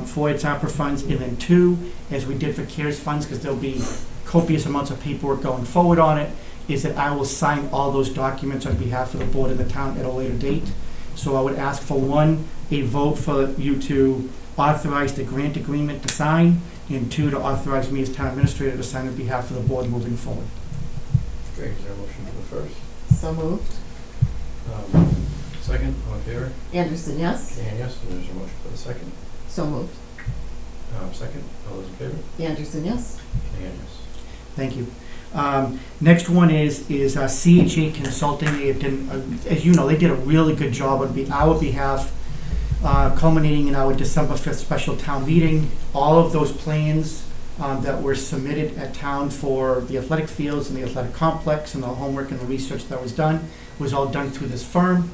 [SPEAKER 8] for its ARPA funds, and then 2, as we did for CARES funds, because there'll be copious amounts of paperwork going forward on it, is that I will sign all those documents on behalf of the board and the town at a later date. So I would ask for 1, a vote for you to authorize the grant agreement to sign, and 2, to authorize me as town administrator to sign on behalf of the board moving forward.
[SPEAKER 10] Okay, is there a motion for the first?
[SPEAKER 2] So moved.
[SPEAKER 10] Second, all in favor?
[SPEAKER 2] Anderson, yes?
[SPEAKER 10] And yes, and there's a motion for the second.
[SPEAKER 2] So moved.
[SPEAKER 10] Second, all those in favor?
[SPEAKER 2] Anderson, yes?
[SPEAKER 10] And yes.
[SPEAKER 8] Thank you. Next one is CHA Consulting. They have done, as you know, they did a really good job on our behalf, culminating in our December 5th special town meeting. All of those plans that were submitted at town for the athletic fields and the athletic complex and the homework and the research that was done was all done through this firm.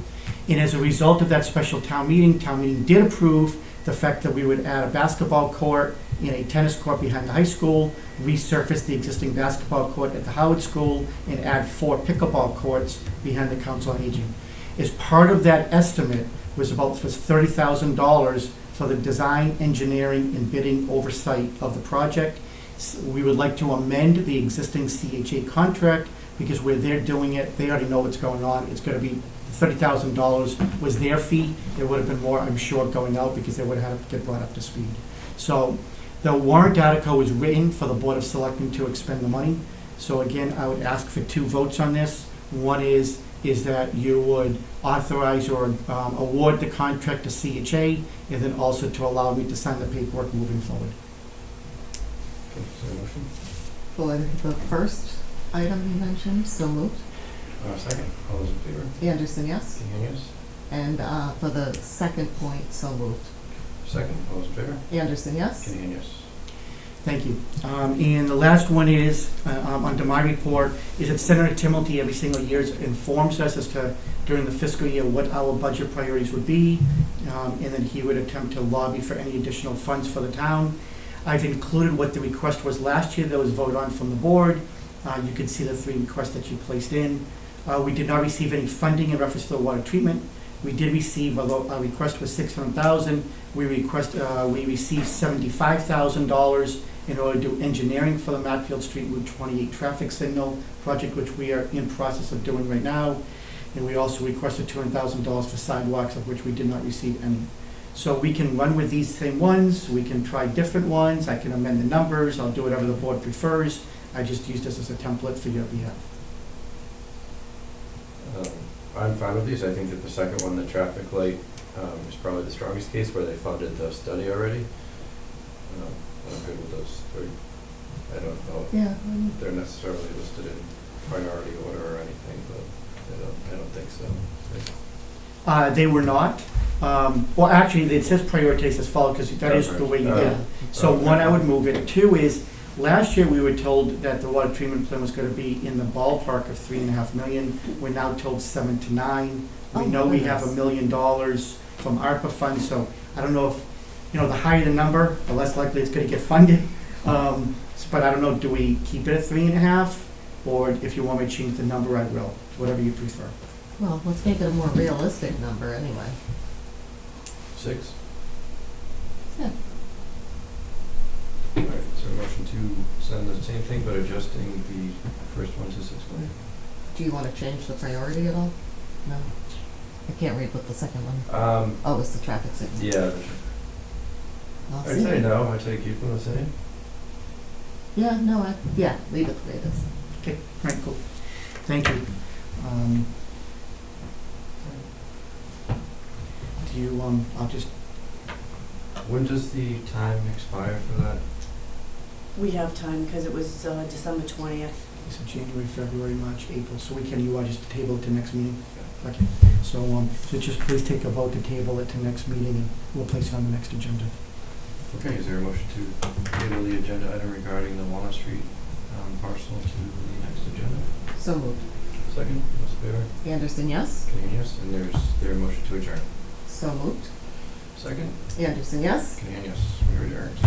[SPEAKER 8] And as a result of that special town meeting did approve the fact that we would add a basketball court and a tennis court behind the high school, resurface the existing basketball court at the Howard School, and add 4 pickleball courts behind the Council on Aging. As part of that estimate was $30,000 for the design, engineering, and bidding oversight of the project. We would like to amend the existing CHA contract because where they're doing it, they already know what's going on. It's going to be $30,000 was their fee. There would have been more, I'm sure, going out because they would have had to get brought up to speed. So the warrant article was written for the Board of Selectmen to expend the money. So again, I would ask for 2 votes on this. One is that you would authorize or award the contract to CHA, and then also to allow me to sign the paperwork moving forward.
[SPEAKER 10] Okay, is there a motion?
[SPEAKER 2] For the first, item you mentioned, so moved.
[SPEAKER 10] Second, all those in favor?
[SPEAKER 2] Anderson, yes?
[SPEAKER 10] Kenny, yes.
[SPEAKER 2] And for the second point, so moved.
[SPEAKER 10] Second, all those in favor?
[SPEAKER 2] Anderson, yes?
[SPEAKER 10] Kenny, yes.
[SPEAKER 8] Thank you. And the last one is, under my report, is that Senator Timilty every single year informs us as to, during the fiscal year, what our budget priorities would be, and then he would attempt to lobby for any additional funds for the town. I've included what the request was last year that was voted on from the board. You can see the 3 requests that you placed in. We did not receive any funding in reference to the water treatment. We did receive, although our request was $600,000, we received $75,000 in order to do engineering for the Matfield Street Route 28 traffic signal project, which we are in process of doing right now. And we also requested $200,000 for sidewalks, of which we did not receive any. So we can run with these same ones, we can try different ones, I can amend the numbers, I'll do whatever the board prefers. I just used this as a template for your behalf.
[SPEAKER 10] I'm fine with these. I think that the second one, the traffic light, is probably the strongest case where they funded the study already. I'm good with those 3. I don't know if they're necessarily listed in priority order or anything, but I don't think so.
[SPEAKER 8] They were not. Well, actually, it says prioritize as follows, because that is the way you did it. So 1, I would move it. 2 is, last year we were told that the water treatment plant was going to be in the ballpark of $3.5 million. We're now told 7 to 9. We know we have $1 million from ARPA funds, so I don't know if, the higher the number, the less likely it's going to get funded. But I don't know, do we keep it at 3.5? Or if you want me to change the number, I will. Whatever you prefer.
[SPEAKER 2] Well, let's make it a more realistic number anyway.
[SPEAKER 10] 6?
[SPEAKER 2] Yeah.
[SPEAKER 10] All right, is there a motion to send the same thing, but adjusting the first one to 6 million?
[SPEAKER 2] Do you want to change the priority at all? No? I can't read what the second one. Oh, it's the traffic signal.
[SPEAKER 10] Yeah.
[SPEAKER 2] I'll
[SPEAKER 10] I'd
[SPEAKER 2] see.
[SPEAKER 10] say no, I'd say keep them the same.
[SPEAKER 2] Yeah, no, leave it the way it is.
[SPEAKER 8] Okay, right, cool. Thank you. Do you, I'll just,
[SPEAKER 10] When does the time expire for that?
[SPEAKER 3] We have time because it was December 20th.
[SPEAKER 8] so January, February, March, April, so you want just to table it to next meeting? Okay, so just please take a vote to table it to next meeting, and we'll place it on the next agenda.
[SPEAKER 10] Okay, is there a motion to table the agenda item regarding the Walnut Street parcel to the next agenda?
[SPEAKER 2] So moved.
[SPEAKER 10] Second, those in favor?
[SPEAKER 2] Anderson, yes?
[SPEAKER 10] Kenny, yes. And is there a motion to adjourn?
[SPEAKER 2] So moved.
[SPEAKER 10] Second,
[SPEAKER 2] Anderson, yes?
[SPEAKER 10] Kenny, yes. We are adjourned.